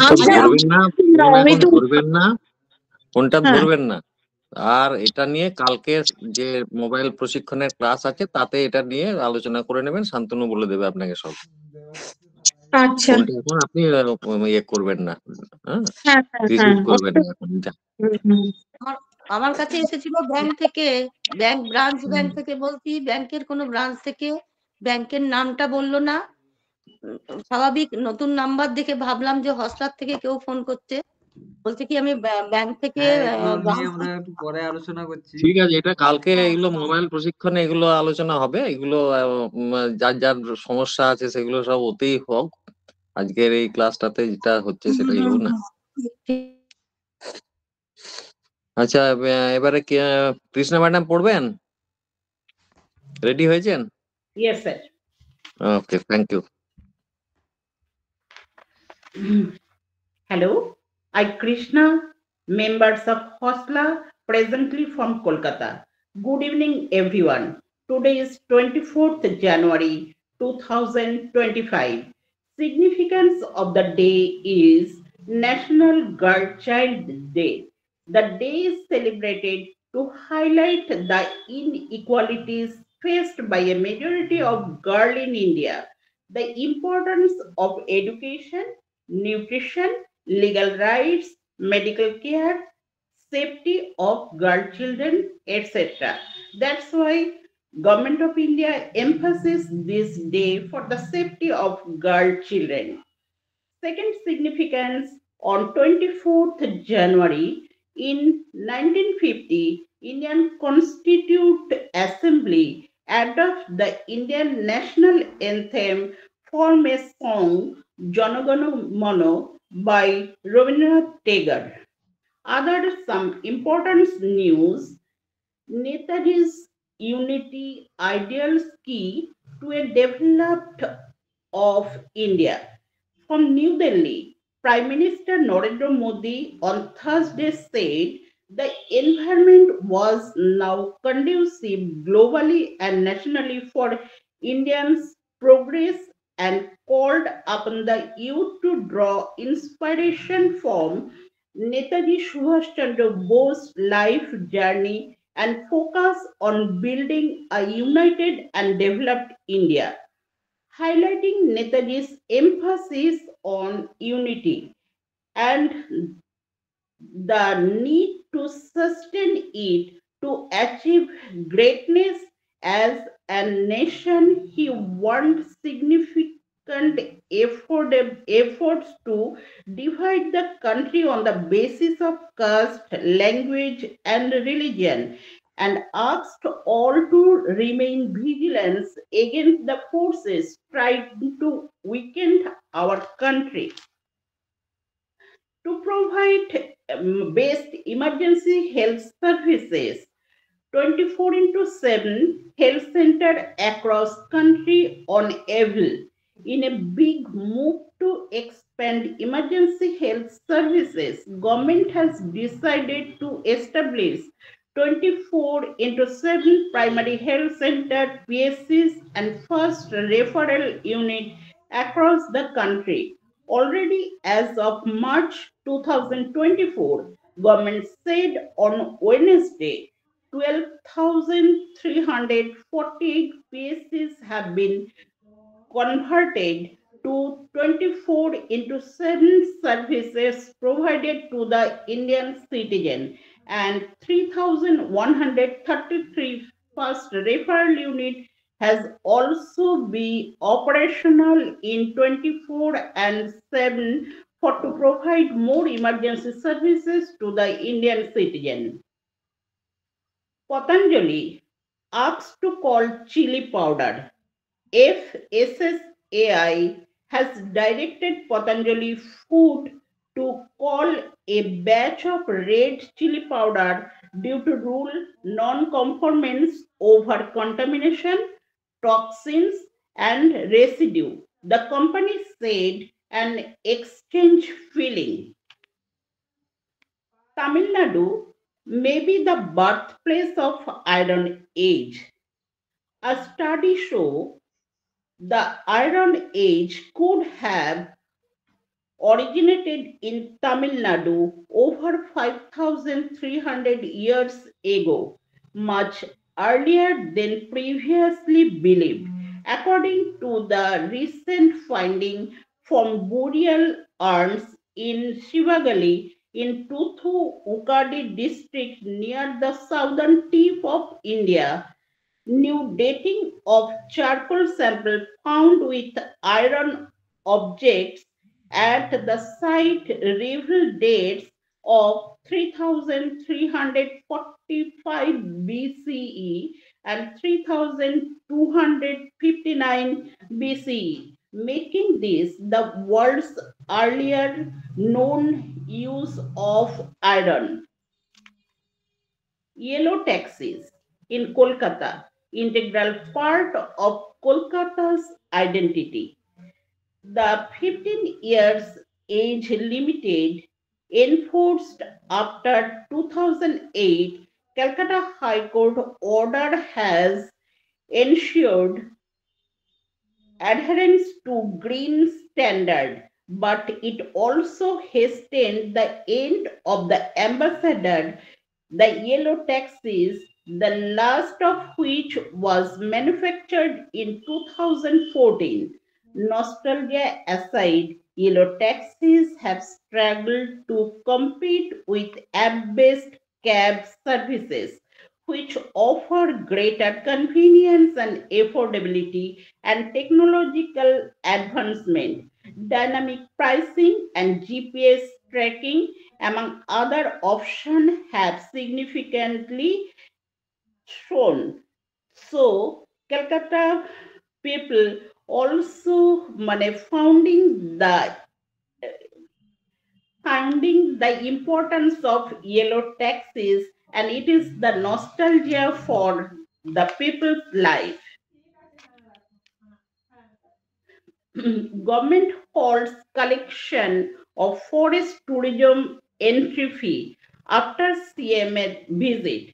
আচ্ছা, ধরবেন না, ফোন আমি এখন তো ধরবেন না, ফোনটা হ্যাঁ, ধরবেন না। আর এটা নিয়ে কালকে যে মোবাইল প্রশিক্ষণের ক্লাস আছে তাতে এটা নিয়ে আলোচনা করে নেবেন, শান্তনু বলে দেবে আপনাকে সব। আচ্ছা, ফোনটা এখন আপনি ইয়ে করবেন না, হ্যাঁ, হ্যাঁ হ্যাঁ রিসিভ হ্যাঁ, করবেন না এখন। আমার আমার কাছে এসেছিল ব্যাংক থেকে, ব্রাঞ্চ থেকে, বলছি ব্যাংকের কোনো ব্রাঞ্চ থেকে, ব্যাংকের নামটা বললো না। স্বাভাবিক নতুন নাম্বার দেখে ভাবলাম যে হসলার থেকে কেউ ফোন করছে, বলছে কি আমি ব্যাংক থেকে হ্যাঁ, এগুলো নিয়ে আমরা একটু পরে আলোচনা করছি। ঠিক আছে, এটা কালকে এগুলো মোবাইল প্রশিক্ষণে এগুলো আলোচনা হবে। এগুলো যার যার সমস্যা আছে সেগুলো সব ওতেই হোক, আজকের এই ক্লাসটাতে যেটা হচ্ছে সেটাই হোক না। আচ্ছা, এবারে কৃষ্ণা ম্যাডাম পড়বেন? রেডি হয়েছেন? Yes, sir. Okay, thank you. Hello, I Krishna, members of Hosla, presently from Kolkata. Good evening, everyone. Today is 24th January 2025. Significance of the day is National Girl Child Day. The day is celebrated to highlight the inequalities faced by a majority of girls in India, the importance of education, nutrition, legal rights, medical care, safety of girl children, etc. That's why Government of India emphasizes this day for the safety of girl children. Second significance, on 24th January in 1950, Indian Constituent Assembly adopted the Indian national anthem from a song Jana Gana Mana by Rabindranath Tagore. Other some important news: Netaji's unity ideals key to a developed of India. From New Delhi, Prime Minister Narendra Modi on Thursday said the environment was now conducive globally and nationally for Indians' progress and called upon the youth to draw inspiration from Netaji Subhash Chandra Bose's life journey and focus on building a united and developed India. Highlighting Netaji's emphasis on unity, and the need to sustain it to achieve greatness as a nation. He warned significant efforts to divide the country on the basis of caste, language, and religion, and asked all to remain vigilant against the forces trying to weaken our country. To provide best emergency health services, 24/7 health center across country on able. In a big move to expand emergency health services, government has decided to establish 24/7 primary health center, PSCs, and first referral unit across the country. Already as of March 2024, government said on Wednesday, 12,348 PSCs have been converted to 24/7 services provided to the Indian citizen, and 3,133 first referral unit has also been operational in 24/7 for to provide more emergency services to the Indian citizen. Patanjali asked to call chili powder. FSSAI has directed Patanjali Food to call a batch of red chili powder due to rule non-conformance over contamination, toxins, and residue. The company said an exchange filling. Tamil Nadu may be the birthplace of Iron Age. A study shows the Iron Age could have originated in Tamil Nadu over 5,300 years ago, much earlier than previously believed. According to the recent finding from burial urns in Shivagali in Tuthu Ukadi district near the southern tip of India, new dating of charcoal sample found with iron objects at the site reveal dates of 3,345 BCE and 3,259 BCE, making this the world's earlier known use of iron. Yellow taxis in Kolkata, integral part of Kolkata's identity. The 15 years age limited enforced after 2008 Calcutta High Court order has ensured adherence to green standard, but it also hastened the end of the ambassador, the yellow taxis, the last of which was manufactured in 2014. Nostalgia aside, yellow taxis have struggled to compete with app-based cab services, which offer greater convenience and affordability and technological advancement. Dynamic pricing and GPS tracking, among other options, have significantly shown. So, Calcutta people also founding the importance of yellow taxis, and it is the nostalgia for the people's life. Government holds collection of forest tourism entry fee after CM visit.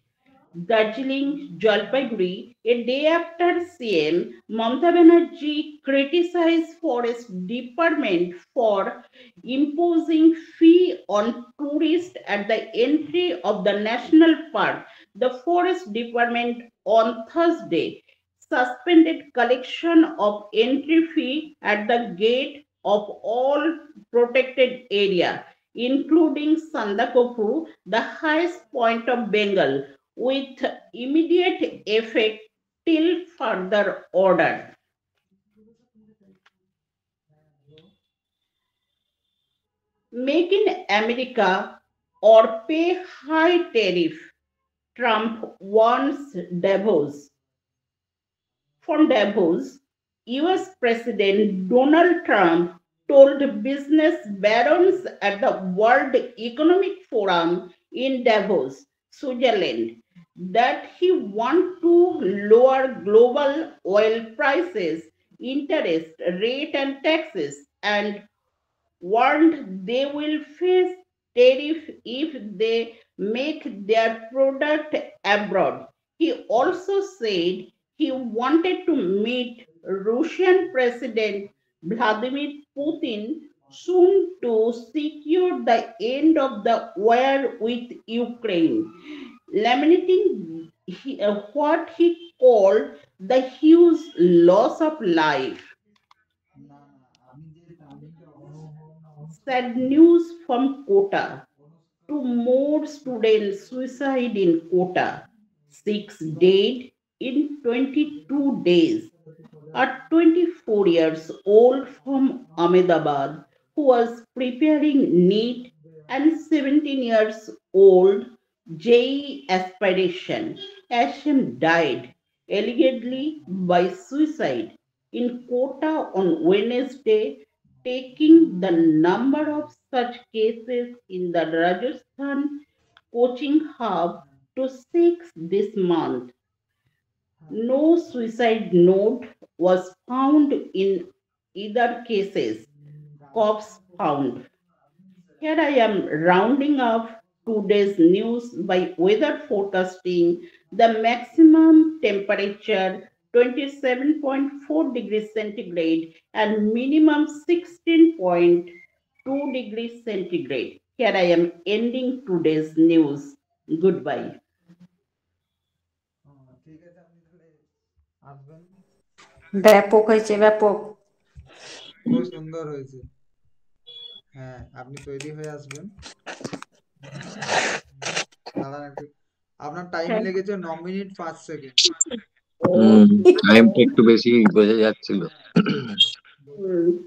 Darjeeling, Jalpaiguri, a day after CM Mamata Banerjee criticized Forest Department for imposing fee on tourists at the entry of the national park. The Forest Department on Thursday suspended collection of entry fee at the gate of all protected area. including Sandakopu, the highest point of Bengal, with immediate effect till further order. Make in America or pay high tariff, Trump warns Davos. From Davos, US President Donald Trump told business barons at the World Economic Forum in Davos, Switzerland, that he wants to lower global oil prices, interest rate and taxes, and warned they will face tariff if they make their product abroad. He also said he wanted to meet Russian President Vladimir Putin soon to secure the end of the war with Ukraine, lamenting what he called the huge loss of life. Sad news from Kota. 2 more students suicide in Kota. 6 dead in 22 days. A 24 years old from Ahmedabad who was preparing NEET and 17 years old JEE aspiration Asham died allegedly by suicide in Kota on Wednesday, taking the number of such cases in the Rajasthan coaching hub to 6 this month. No suicide note was found in either cases. Cops found. Here I am rounding up today's news by weather forecasting. The maximum temperature 27.4 degrees centigrade and minimum 16.2 degrees centigrade. Here I am ending today's news. Goodbye. ঠিক আছে, আপনি তাহলে আসবেন। ব্যাপক হয়েছে, ব্যাপক। খুব সুন্দর হয়েছে। হ্যাঁ, আপনি তৈরি হয়ে আসবেন। দাঁড়ান একটু, আপনার টাইম লেগেছে 9 মিনিট 5 সেকেন্ড। টাইমটা একটু বেশি বোঝা যাচ্ছিল।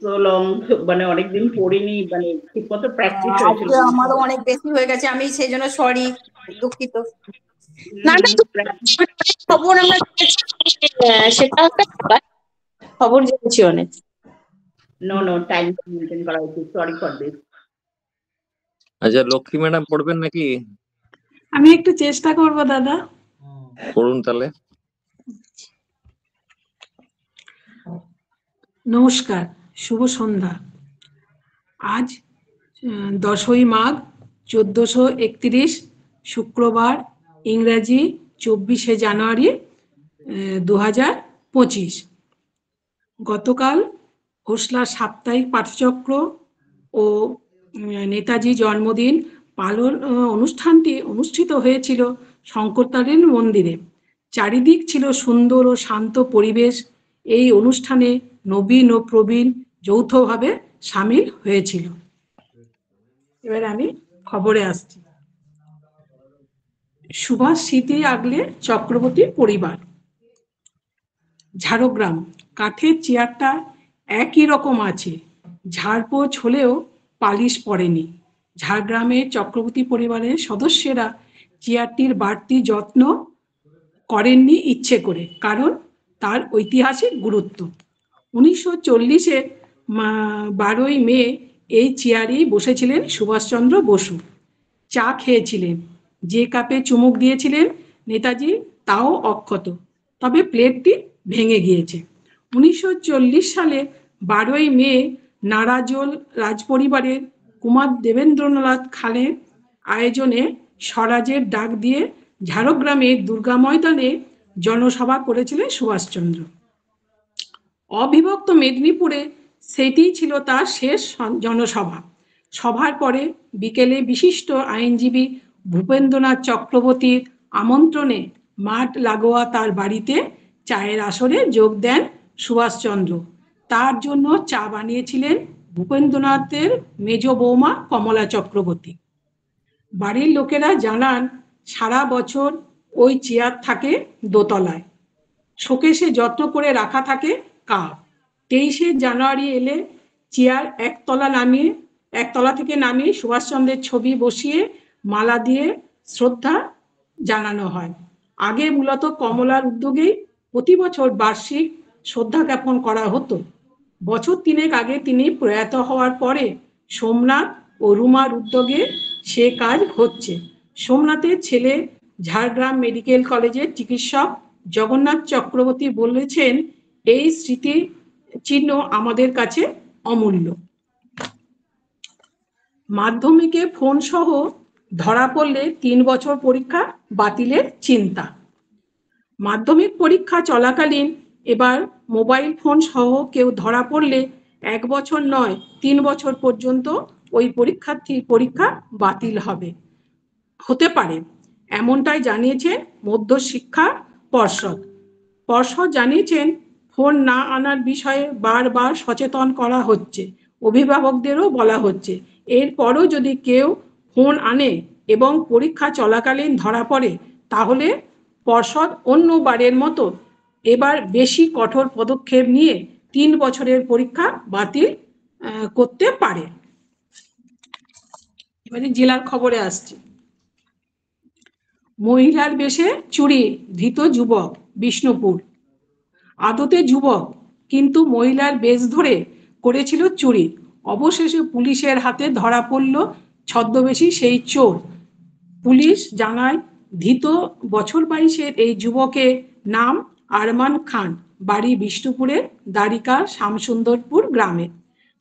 So long, মানে অনেকদিন পড়িনি, মানে ঠিকমতো প্র্যাকটিস হয়েছিল। আজকে আমারও অনেক বেশি হয়ে গেছে, আমি সেই জন্য সরি, দুঃখিত। না না, খবর আমরা জেনেছি, সেটা একটা ব্যাপার। খবর জেনেছি অনেক। No, টাইম মেনটেন করা উচিত। Sorry for this. আচ্ছা, লক্ষ্মী ম্যাডাম পড়বেন নাকি? আমি একটু চেষ্টা করব দাদা। পড়ুন তাহলে। নমস্কার, শুভ সন্ধ্যা। আজ 10ই মাঘ 1431, শুক্রবার, ইংরাজি 24শে জানুয়ারি 2025। গতকাল হোসলা সাপ্তাহিক পাঠচক্র ও নেতাজি জন্মদিন পালন অনুষ্ঠানটি অনুষ্ঠিত হয়েছিল শঙ্করতারিণী মন্দিরে। চারিদিক ছিল সুন্দর ও শান্ত পরিবেশ। এই অনুষ্ঠানে নবীন ও প্রবীণ যৌথভাবে সামিল হয়েছিল। এবার আমি খবরে আসছি। সুভাষ স্মৃতি আগলে চক্রবর্তী পরিবার। ঝাড়গ্রাম, কাঠের চেয়ারটা একই রকম আছে, ঝাড়পোছ হলেও পালিশ পড়েনি। ঝাড়গ্রামের চক্রবর্তী পরিবারের সদস্যরা চেয়ারটির বাড়তি যত্ন করেননি ইচ্ছে করে, কারণ তার ঐতিহাসিক গুরুত্ব। 1940-এর 12ই মে এই চেয়ারেই বসেছিলেন সুভাষচন্দ্র বসু। চা খেয়েছিলেন, যে কাপে চুমুক দিয়েছিলেন নেতাজি তাও অক্ষত, তবে প্লেটটি ভেঙে গিয়েছে। 1940 সালে 12ই মে নারাজোল রাজপরিবারের কুমার দেবেন্দ্রনাথ খানের আয়োজনে স্বরাজের ডাক দিয়ে ঝাড়গ্রামের দুর্গা ময়দানে জনসভা করেছিলেন সুভাষচন্দ্র। অবিভক্ত মেদিনীপুরে সেটিই ছিল তার শেষ জনসভা। সভার পরে বিকেলে বিশিষ্ট আইনজীবী ভূপেন্দ্রনাথ চক্রবর্তীর আমন্ত্রণে মাঠ লাগোয়া তার বাড়িতে চায়ের আসরে যোগ দেন সুভাষচন্দ্র। তার জন্য চা বানিয়েছিলেন ভূপেন্দ্রনাথের মেজ বৌমা কমলা চক্রবর্তী। বাড়ির লোকেরা জানান সারা বছর ওই চেয়ার থাকে দোতলায়, শোকেসে যত্ন করে রাখা থাকে কাপ। 23শে জানুয়ারি এলে চেয়ার একতলা থেকে নামিয়ে সুভাষচন্দ্রের ছবি বসিয়ে মালা দিয়ে শ্রদ্ধা জানানো হয়। আগে মূলত কমলার উদ্যোগেই প্রতি বছর বার্ষিক শ্রদ্ধা জ্ঞাপন করা হতো। বছর 3 আগে তিনি প্রয়াত হওয়ার পরে সোমনাথ ও রুমার উদ্যোগে সে কাজ হচ্ছে। সোমনাথের ছেলে ঝাড়গ্রাম মেডিকেল কলেজের চিকিৎসক জগন্নাথ চক্রবর্তী বলেছেন, এই স্মৃতি চিহ্ন আমাদের কাছে অমূল্য। মাধ্যমিকে ফোন সহ ধরা পড়লে 3 বছর পরীক্ষা বাতিলের চিন্তা। মাধ্যমিক পরীক্ষা চলাকালীন এবার মোবাইল ফোন সহ কেউ ধরা পড়লে 1 বছর নয় 3 বছর পর্যন্ত ওই পরীক্ষার্থীর পরীক্ষা বাতিল হতে পারে, এমনটাই জানিয়েছে মধ্যশিক্ষা পর্ষদ জানিয়েছেন, ফোন না আনার বিষয়ে বারবার সচেতন করা হচ্ছে, অভিভাবকদেরও বলা হচ্ছে। এরপরও যদি কেউ ফোন আনে এবং পরীক্ষা চলাকালীন ধরা পড়ে তাহলে পর্ষদ অন্যবারের মতো এবার বেশি কঠোর পদক্ষেপ নিয়ে 3 বছরের পরীক্ষা বাতিল করতে পারে। এবারে জেলার খবরে আসছে। মহিলার বেশে চুরি, ধৃত যুবক বিষ্ণুপুর। আদতে যুবক কিন্তু মহিলার বেশ ধরে করেছিল চুরি। অবশেষে পুলিশের হাতে ধরা পড়ল ছদ্মবেশী সেই চোর। পুলিশ জানায়, ধৃত বছর 22-এর এই যুবকের নাম আরমান খান, বাড়ি বিষ্ণুপুরের দ্বারিকা শ্যামসুন্দরপুর গ্রামে।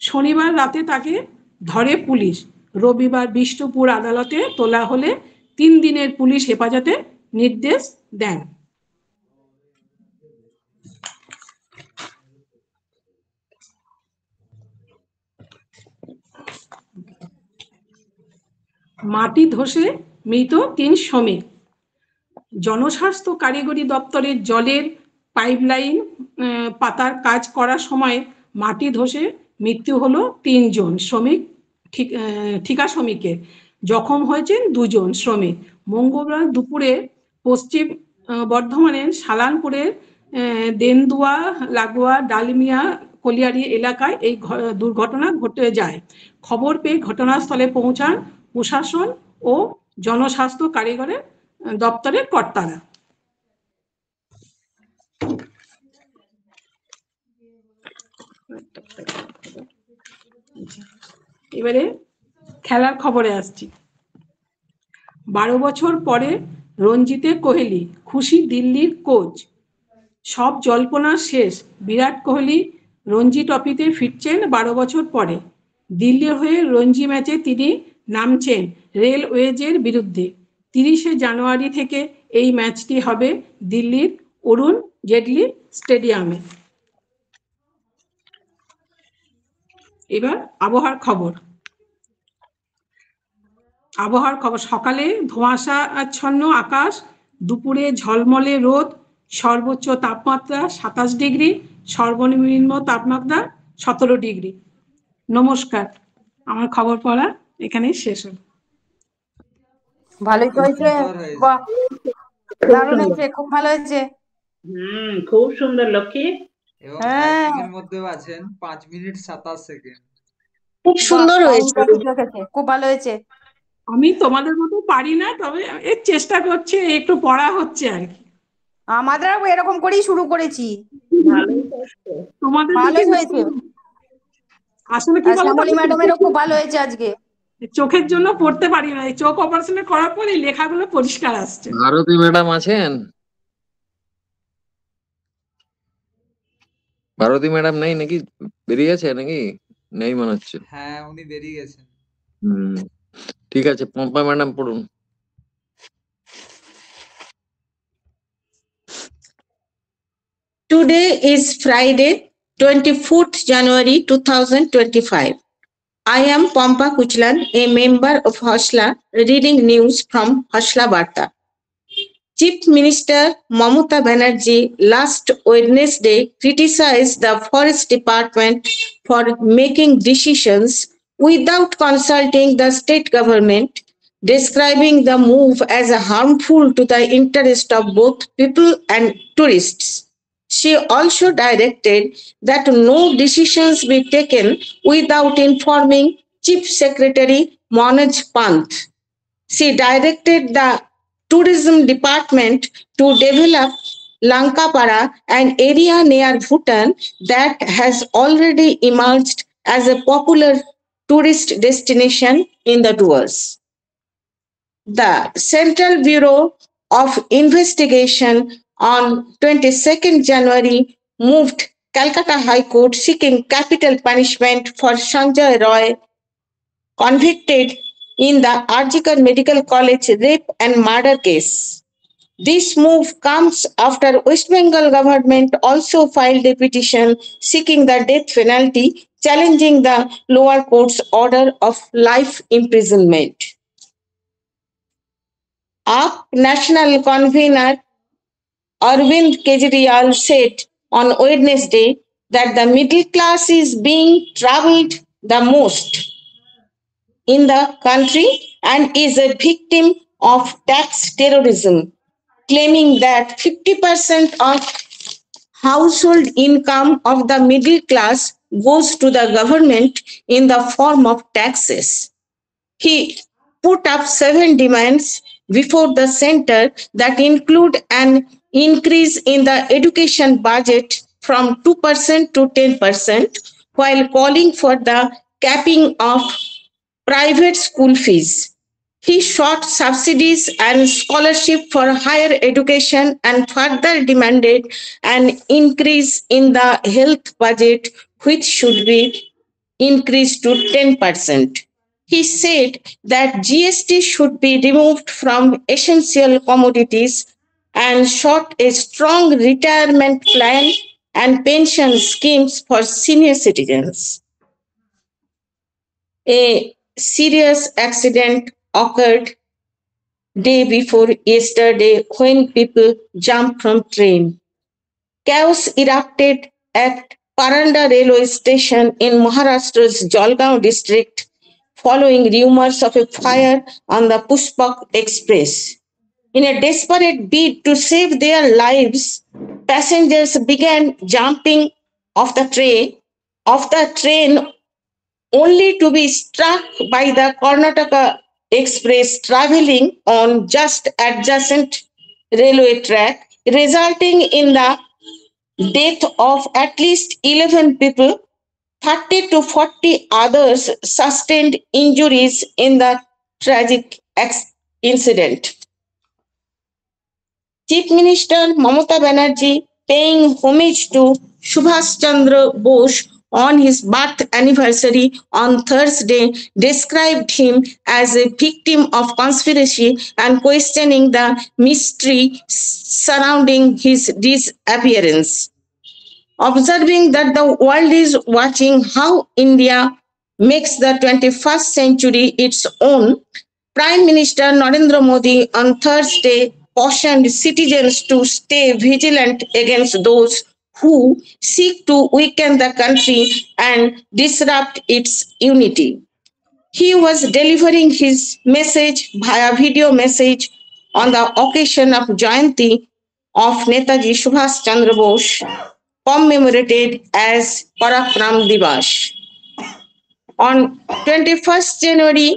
শনিবার রাতে তাকে ধরে পুলিশ। রবিবার বিষ্ণুপুর আদালতে তোলা হলে 3 দিনের পুলিশ হেফাজতে নির্দেশ দেন। মাটি ধসে মৃত 3 শ্রমিক। জনস্বাস্থ্য কারিগরি দপ্তরের জলের পাইপলাইন পাতার কাজ করার সময় মাটি ধসে মৃত্যু হলো 3 জন শ্রমিক, ঠিকা শ্রমিকের। জখম হয়েছেন 2 জন শ্রমিক। মঙ্গলবার দুপুরে পশ্চিম বর্ধমানের সালানপুরের দেন্দুয়া লাগোয়া ডালমিয়া কলিয়ারি এলাকায় এই দুর্ঘটনা ঘটে যায়। খবর পেয়ে ঘটনাস্থলে পৌঁছান প্রশাসন ও জনস্বাস্থ্য কারিগরি দপ্তরের কর্তারা। এবারে খেলার খবরে আসছি। 12 বছর পরে রঞ্জিতে কোহলি, খুশি দিল্লির কোচ। সব জল্পনা শেষ, বিরাট কোহলি রঞ্জি ট্রফিতে ফিরছেন 12 বছর পরে। দিল্লির হয়ে রঞ্জি ম্যাচে তিনি নামছেন রেলওয়েজের বিরুদ্ধে। 30শে জানুয়ারি থেকে এই ম্যাচটি হবে দিল্লির অরুণ জেটলি স্টেডিয়ামে। এবার আবহাওয়ার খবর। সকালে ধোঁয়াশা আচ্ছন্ন আকাশ, দুপুরে ঝলমলে রোদ, সর্বোচ্চ তাপমাত্রা 27 ডিগ্রি, সর্বনিম্ন তাপমাত্রা 17 ডিগ্রি। নমস্কার, আমার খবর পড়া এখানেই শেষ হল। ভালোই তো হয়েছে, বাহ দারুণ হয়েছে, খুব ভালো হয়েছে। খুব সুন্দর লক্ষ্মী। এবং হ্যাঁ। টাইমিং এর মধ্যেও আছেন 5 মিনিট 27 সেকেন্ড। খুব সুন্দর হয়েছে। খুব ভালো হয়েছে। আমি তোমাদের মতো পারি না, তবে এর চেষ্টা করছি, একটু পড়া হচ্ছে আর কি। আমাদের এরকম করেই শুরু করেছি। ভালোই হয়েছে। তোমাদের ভালোই হয়েছে। আসলে কি বলতো, শ্যামলী ম্যাডামেরও খুব ভালো হয়েছে আজকে। চোখের জন্য পড়তে পারি না, এই চোখ অপারেশন করার পরে লেখাগুলো পরিষ্কার আসছে। ভারতী ম্যাডাম আছেন? ভারতী ম্যাডাম নেই নাকি, বেরিয়ে গেছে নাকি? নেই মনে হচ্ছে। হ্যাঁ, উনি বেরিয়ে গেছেন। ঠিক আছে, পম্পা ম্যাডাম পড়ুন। Today is Friday, 24th January 2025. I am Pompa Kuchlan, a member of Hosla, reading news from Hosla Barta. Chief Minister Mamata Banerjee last Wednesday criticized the Forest Department for making decisions without consulting the state government, describing the move as harmful to the interest of both people and tourists. She also directed that no decisions be taken without informing Chief Secretary Manoj Pant. She directed the tourism department to develop Lankapara, an area near Bhutan that has already emerged as a popular tourist destination in the tours. The Central Bureau of Investigation on 22nd January moved Calcutta High Court seeking capital punishment for Sanjay Roy, convicted in the Arjikar Medical College rape and murder case. This move comes after West Bengal government also filed a petition seeking the death penalty, challenging the lower court's order of life imprisonment. AAP National Convener Arvind Kejriwal said on Wednesday that the middle class is being troubled the most in the country and is a victim of tax terrorism, claiming that 50% of household income of the middle class goes to the government in the form of taxes. He put up 7 demands before the center that include an increase in the education budget from 2% to 10%, while calling for the capping of private school fees. He sought subsidies and scholarship for higher education and further demanded an increase in the health budget, which should be increased to 10%. He said that GST should be removed from essential commodities and sought a strong retirement plan and pension schemes for senior citizens. A serious accident occurred day before yesterday when people jumped from train. Chaos erupted at Paranda railway station in Maharashtra's Jalgaon district following rumors of a fire on the Pushpak Express. In a desperate bid to save their lives, passengers began jumping off the train only to be struck by the Karnataka Express traveling on just adjacent railway track, resulting in the death of at least 11 people. 30 to 40 others sustained injuries in the tragic incident. Chief Minister Mamata Banerjee, paying homage to Subhash Chandra Bose on his birth anniversary on Thursday, described him as a victim of conspiracy and questioning the mystery surrounding his disappearance. Observing that the world is watching how India makes the 21st century its own, Prime Minister Narendra Modi on Thursday cautioned citizens to stay vigilant against those who seek to weaken the country and disrupt its unity. He was delivering his message via video message on the occasion of Jayanti of Netaji Subhash Chandra Bose, commemorated as Parakram Divas. On 21st January,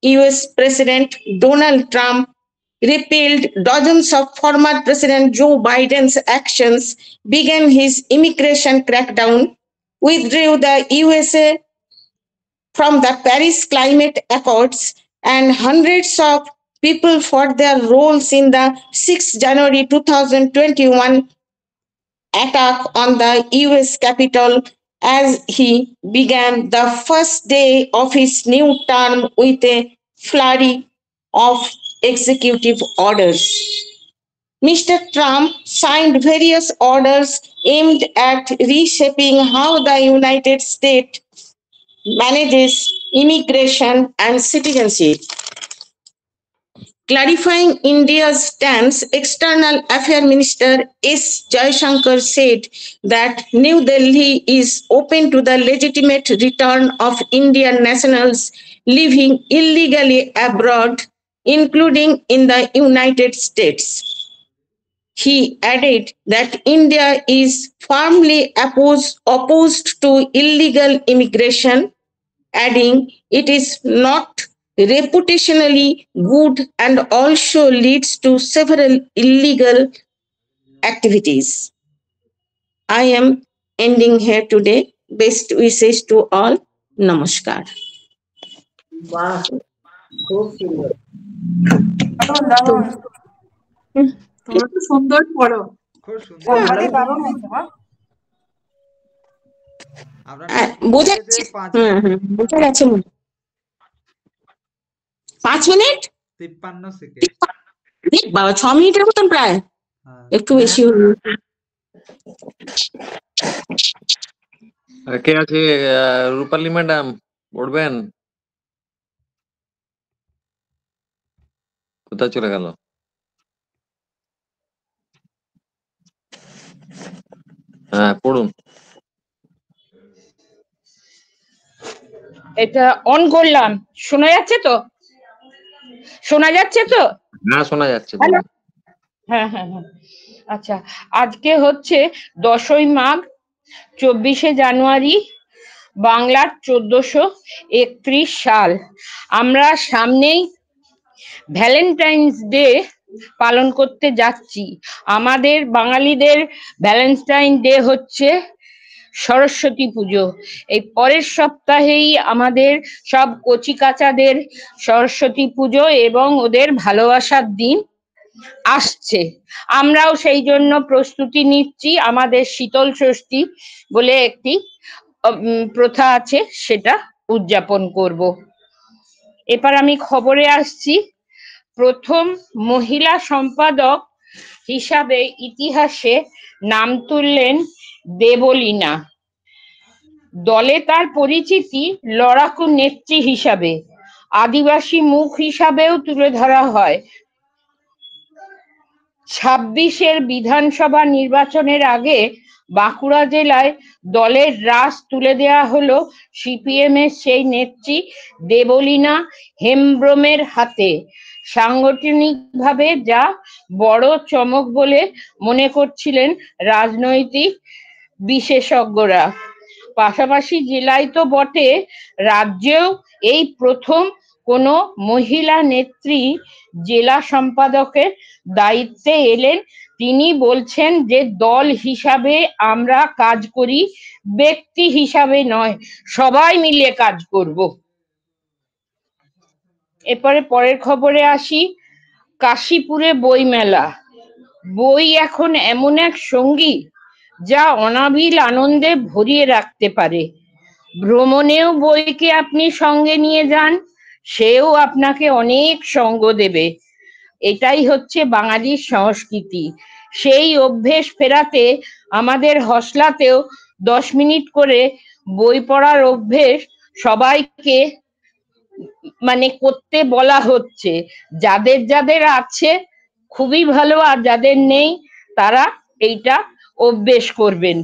US President Donald Trump repealed dozens of former President Joe Biden's actions, began his immigration crackdown, withdrew the USA from the Paris Climate Accords, and hundreds of people for their roles in the 6 January 2021 attack on the US Capitol as he began the first day of his new term with a flurry of executive orders. Mr. Trump signed various orders aimed at reshaping how the United States manages immigration and citizenship. clarifying India's stance, External Affairs Minister S. Jaishankar said that New Delhi is open to the legitimate return of Indian nationals living illegally abroad, including in the United States. He added that India is firmly opposed to illegal immigration, adding it is not reputationally good and also leads to several illegal activities. I am ending here today. Best wishes to all. Namaskar. বাহ, খুব সুন্দর। তোমরা তো সুন্দর পড়ো। খুব সুন্দর। দারুণ হয়েছে মা। আপনার বোঝা যাচ্ছে? বোঝা গেছে। 5 মিনিট 53 সেকেন্ড। বাবা 6 মিনিটের মতন প্রায়, একটু বেশি হলো। কে আছে? রূপালী ম্যাডাম পড়বেন? কোথায় চলে গেল? হ্যাঁ পড়ুন। এটা অন করলাম, শোনা যাচ্ছে তো? শোনা যাচ্ছে তো? না শোনা যাচ্ছে। হ্যাঁ হ্যাঁ হ্যাঁ, আচ্ছা। আজকে হচ্ছে 10ই মাঘ, 24শে জানুয়ারি, বাংলার 1431 সাল। আমরা সামনেই ভ্যালেন্টাইন্স ডে পালন করতে যাচ্ছি। আমাদের বাঙালিদের ভ্যালেন্টাইন ডে হচ্ছে সরস্বতী পুজো। এই পরের সপ্তাহেই আমাদের সব কচিকাচাদের সরস্বতী পুজো এবং ওদের ভালোবাসার দিন আসছে। আমরাও সেই জন্য প্রস্তুতি নিচ্ছি। আমাদের শীতল ষষ্ঠী বলে একটি প্রথা আছে, সেটা উদযাপন করব। এবার আমি খবরে আসছি। প্রথম মহিলা সম্পাদক হিসাবে ইতিহাসে নাম তুললেন দেবলীনা। দলে তার পরিচিতি লড়াকু নেত্রী হিসাবে, আদিবাসী মুখ হিসাবেও তুলে ধরা হয়। 26-এর বিধানসভা নির্বাচনের আগে বাঁকুড়া জেলায় দলের রাশ তুলে দেওয়া হলো সিপিএম এর সেই নেত্রী দেবলীনা হেমব্রমের হাতে। সাংগঠনিকভাবে যা বড় চমক বলে মনে করছিলেন রাজনৈতিক বিশেষজ্ঞরা। পাশাপাশি জেলায় তো বটে, রাজ্যেও এই প্রথম কোনো মহিলা নেত্রী জেলা সম্পাদকের দায়িত্বে এলেন। তিনি বলছেন যে দল হিসাবে আমরা কাজ করি, ব্যক্তি হিসাবে নয়, সবাই মিলে কাজ করব। এরপরে পরের খবরে আসি। কাশীপুরে বই মেলা। বই এখন এমন এক সঙ্গী যা অনাবিল আনন্দে ভরিয়ে রাখতে পারে। ভ্রমণেও বইকে আপনি সঙ্গে নিয়ে যান, সেও আপনাকে অনেক সঙ্গ দেবে। এটাই হচ্ছে বাঙালির সংস্কৃতি। সেই অভ্যেস ফেরাতে আমাদের হসলাতেও 10 মিনিট করে বই পড়ার অভ্যেস সবাইকে করতে বলা হচ্ছে। যাদের যাদের আছে খুবই ভালো, আর যাদের নেই তারা এইটা অভ্যেস করবেন।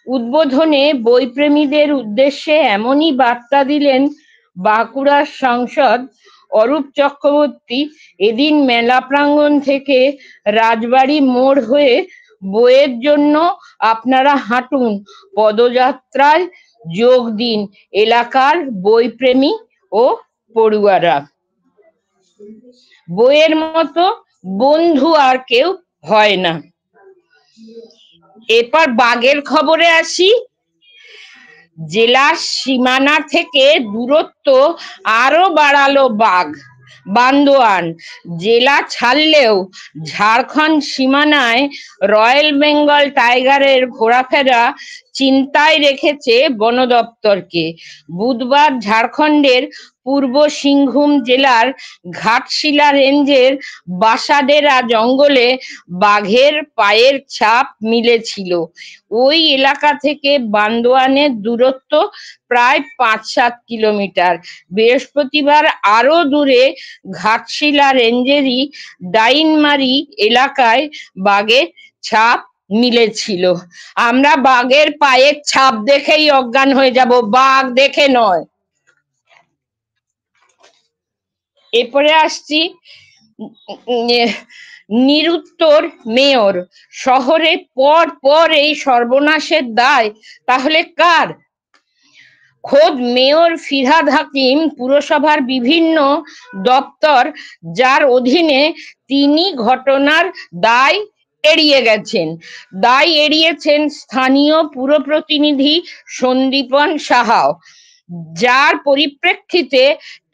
উদ্বোধনে বইপ্রেমীদের উদ্দেশ্যে এমনই বার্তা দিলেন বাঁকুড়ার সাংসদ অরূপ চক্রবর্তী। এদিন মেলা প্রাঙ্গণ থেকে রাজবাড়ি মোড় হয়ে বইয়ের জন্য আপনারা হাঁটুন, পদযাত্রায় যোগ দিন এলাকার বইপ্রেমী ও পড়ুয়ারা। বইয়ের মতো বন্ধু আর কেউ হয় না। এরপর বাঘের খবরে আসি। জেলার সীমানা থেকে দূরত্ব আরো বাড়ালো বাঘ। বান্দোয়ান জেলা ছাড়লেও ঝাড়খণ্ড সীমানায় রয়্যাল বেঙ্গল টাইগারের ঘোরাফেরা চিন্তায় রেখেছে বন দপ্তরকে। বুধবার ঝাড়খণ্ডের পূর্ব সিংভূম জেলার ঘাটশিলা রেঞ্জের বাসাডেরা জঙ্গলে বাঘের পায়ের ছাপ মিলেছিল। ওই এলাকা থেকে বান্দোয়ানের দূরত্ব প্রায় 5-7 কিলোমিটার। বৃহস্পতিবার আরো দূরে ঘাটশিলা রেঞ্জেরই ডাইনমারি এলাকায় বাঘের ছাপ মিলেছিল। আমরা বাঘের পায়ের ছাপ দেখেই অজ্ঞান হয়ে যাব, বাঘ দেখে নয়। এরপরে আসছি নিরুত্তর মেয়র। শহরে পর পর এই সর্বনাশের দায় তাহলে কার? খোদ মেয়র ফিরহাদ হাকিম পুরসভার বিভিন্ন দপ্তর যার অধীনে, তিনি ঘটনার দায় এড়িয়ে গেছেন। দায় এড়িয়েছেন স্থানীয় পুর প্রতিনিধি সন্দীপন সাহাও, যার পরিপ্রেক্ষিতে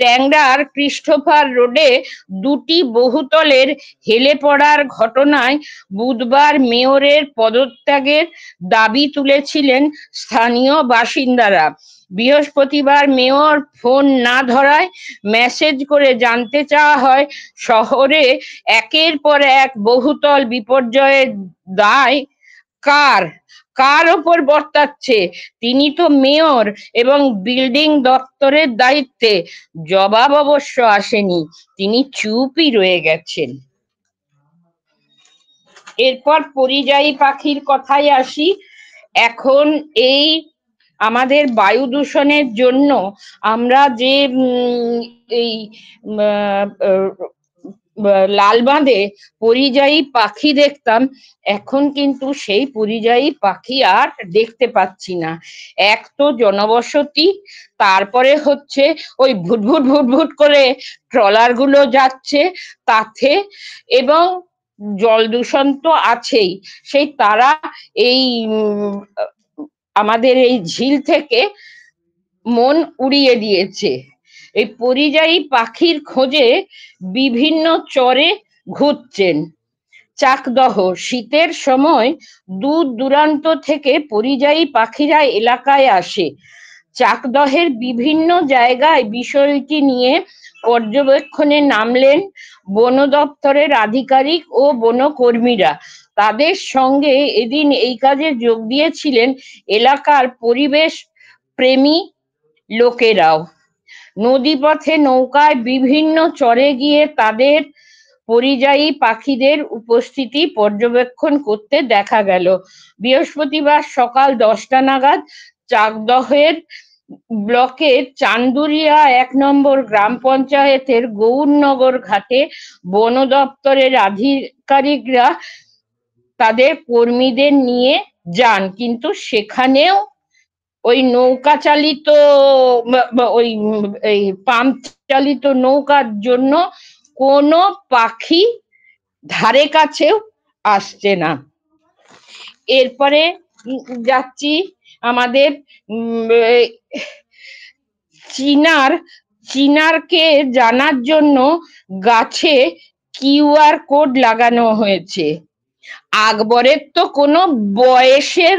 ট্যাংরার ক্রিস্টোফার রোডে 2টি বহুতলের হেলে পড়ার ঘটনায় বুধবার মেয়রের পদত্যাগের দাবি তুলেছিলেন স্থানীয় বাসিন্দারা। বৃহস্পতিবার মেয়র ফোন না ধরায় মেসেজ করে জানতে চাওয়া হয়, শহরে একের পর এক বহুতল বিপর্যয়ের দায় কার ওপর বর্তাচ্ছে? তিনি তো মেয়র এবং বিল্ডিং দপ্তরের দায়িত্বে। জবাব অবশ্য আসেনি, তিনি চুপই রয়ে গেছেন। এরপর পরিযায়ী পাখির কথায় আসি। এখন এই আমাদের বায়ু দূষণের জন্য আমরা যে এই লালবাঁধে পরিযায়ী পাখি দেখতাম, এখন কিন্তু সেই পরিযায়ী পাখি আর দেখতে পাচ্ছি না। এক তো জনবসতি, তারপরে হচ্ছে ওই ভুটভুট ভুটভুট করে ট্রলার গুলো যাচ্ছে তাতে, এবং জল দূষণ তো আছেই। সেই তারা এই আমাদের এই ঝিল থেকে মন উড়িয়ে দিয়েছে। এই পরিযায়ী পাখির খোঁজে বিভিন্ন চরে ঘুরছেন। চাকদহ, শীতের সময় দূর দূরান্ত থেকে পরিযায়ী পাখিরা এলাকায় আসে। চাকদহের বিভিন্ন জায়গায় বিষয়টি নিয়ে পর্যবেক্ষণে নামলেন বন দপ্তরের আধিকারিক ও বনকর্মীরা। তাদের সঙ্গে এদিন এই কাজে যোগ দিয়েছিলেন এলাকার পরিবেশ প্রেমী লোকেরাও। নদীপথে নৌকায় বিভিন্ন চরে গিয়ে তাদের পরিযায়ী পাখিদের উপস্থিতি পর্যবেক্ষণ করতে দেখা গেল। বৃহস্পতিবার সকাল 10টা নাগাদ চাকদহের ব্লকের চান্দুরিয়া 1 নম্বর গ্রাম পঞ্চায়েতের গৌরনগর ঘাটে বন দপ্তরের আধিকারিকরা তাদের কর্মীদের নিয়ে যান, কিন্তু সেখানেও ওই নৌকা চালিত ওই পাম্প চালিত নৌকার জন্য কোনো পাখি ধারে কাছেও আসছে না। এরপরে যাচ্ছি আমাদের চিনারকে জানার জন্য গাছে QR কোড লাগানো হয়েছে। আকবরের তো কোনো বয়সের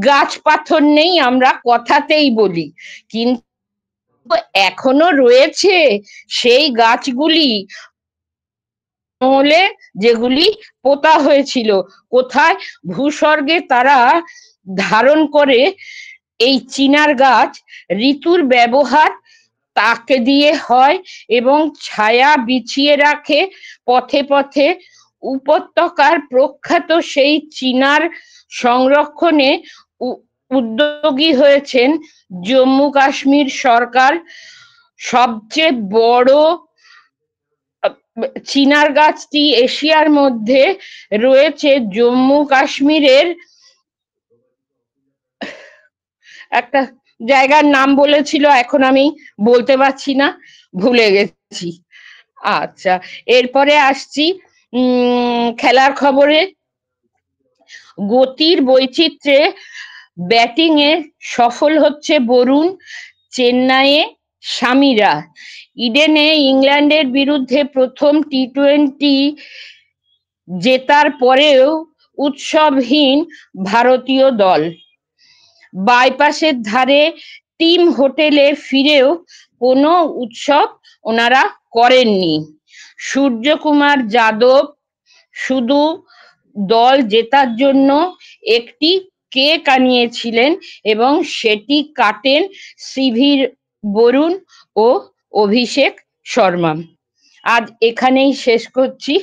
গাছ পাথর নেই, আমরা কথাতেই বলি, কিন্তু এখনো রয়েছে সেই গাছগুলি মহলে যেগুলি পোতা হয়েছিল। কোথায় ভূস্বর্গে তারা ধারণ করে এই চিনার গাছ। ঋতুর ব্যবহার তাকে দিয়ে হয় এবং ছায়া বিছিয়ে রাখে পথে পথে। উপত্যকার প্রখ্যাত সেই চিনার সংরক্ষণে উদ্যোগী হয়েছেন জম্মু কাশ্মীর সরকার। সবচেয়ে বড় চিনার গাছটি এশিয়ার মধ্যে রয়েছে জম্মু কাশ্মীরের একটা জায়গার নাম বলেছিল, এখন আমি বলতে পারছি না, ভুলে গেছি। আচ্ছা, এরপরে আসছি খেলার খবরে। গতির বৈচিত্র্যে ব্যাটিং এ সফল হচ্ছে বরুণ, চেন্নাইয়ে সামিরা। ইডেনে ইংল্যান্ডের বিরুদ্ধে প্রথম টি20 জেতার পরেও উৎসবহীন ভারতীয় দল। বাইপাসের ধারে টিম হোটেলে ফিরেও কোনো উৎসব ওনারা করেননি। সূর্যকুমার যাদব শুধু দল জেতার জন্য একটি কেক আনিয়েছিলেন এবং সেটি কাটেন সিভি বরুণ ও অভিষেক শর্মা। আজ এখানেই শেষ করছি,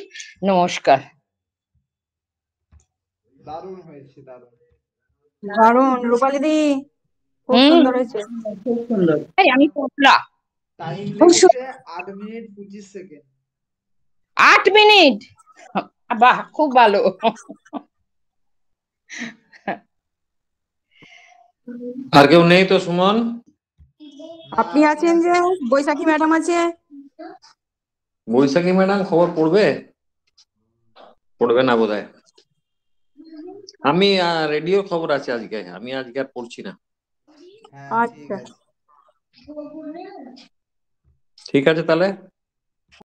নমস্কার। দারুণ হয়েছে, দারুণ। দারুণ রূপালী দি, খুব সুন্দর হয়েছে। খুব সুন্দর। এই আমি পটলা। টাইম লেগেছে 8 মিনিট 25 সেকেন্ড। 8 মিনিট, বাহ, খুব ভালো। আর কেউ নেই তো সুমন? আপনি আছেন যে, বৈশাখী ম্যাডাম আছে। বৈশাখী ম্যাডাম খবর পড়বে? পড়বে না বোধহয়। আমি রেডিও খবর আছে আজকে, আমি আজকে আর পড়ছি না। হ্যাঁ ঠিক আচ্ছা। আছে। ঠিক আছে তাহলে।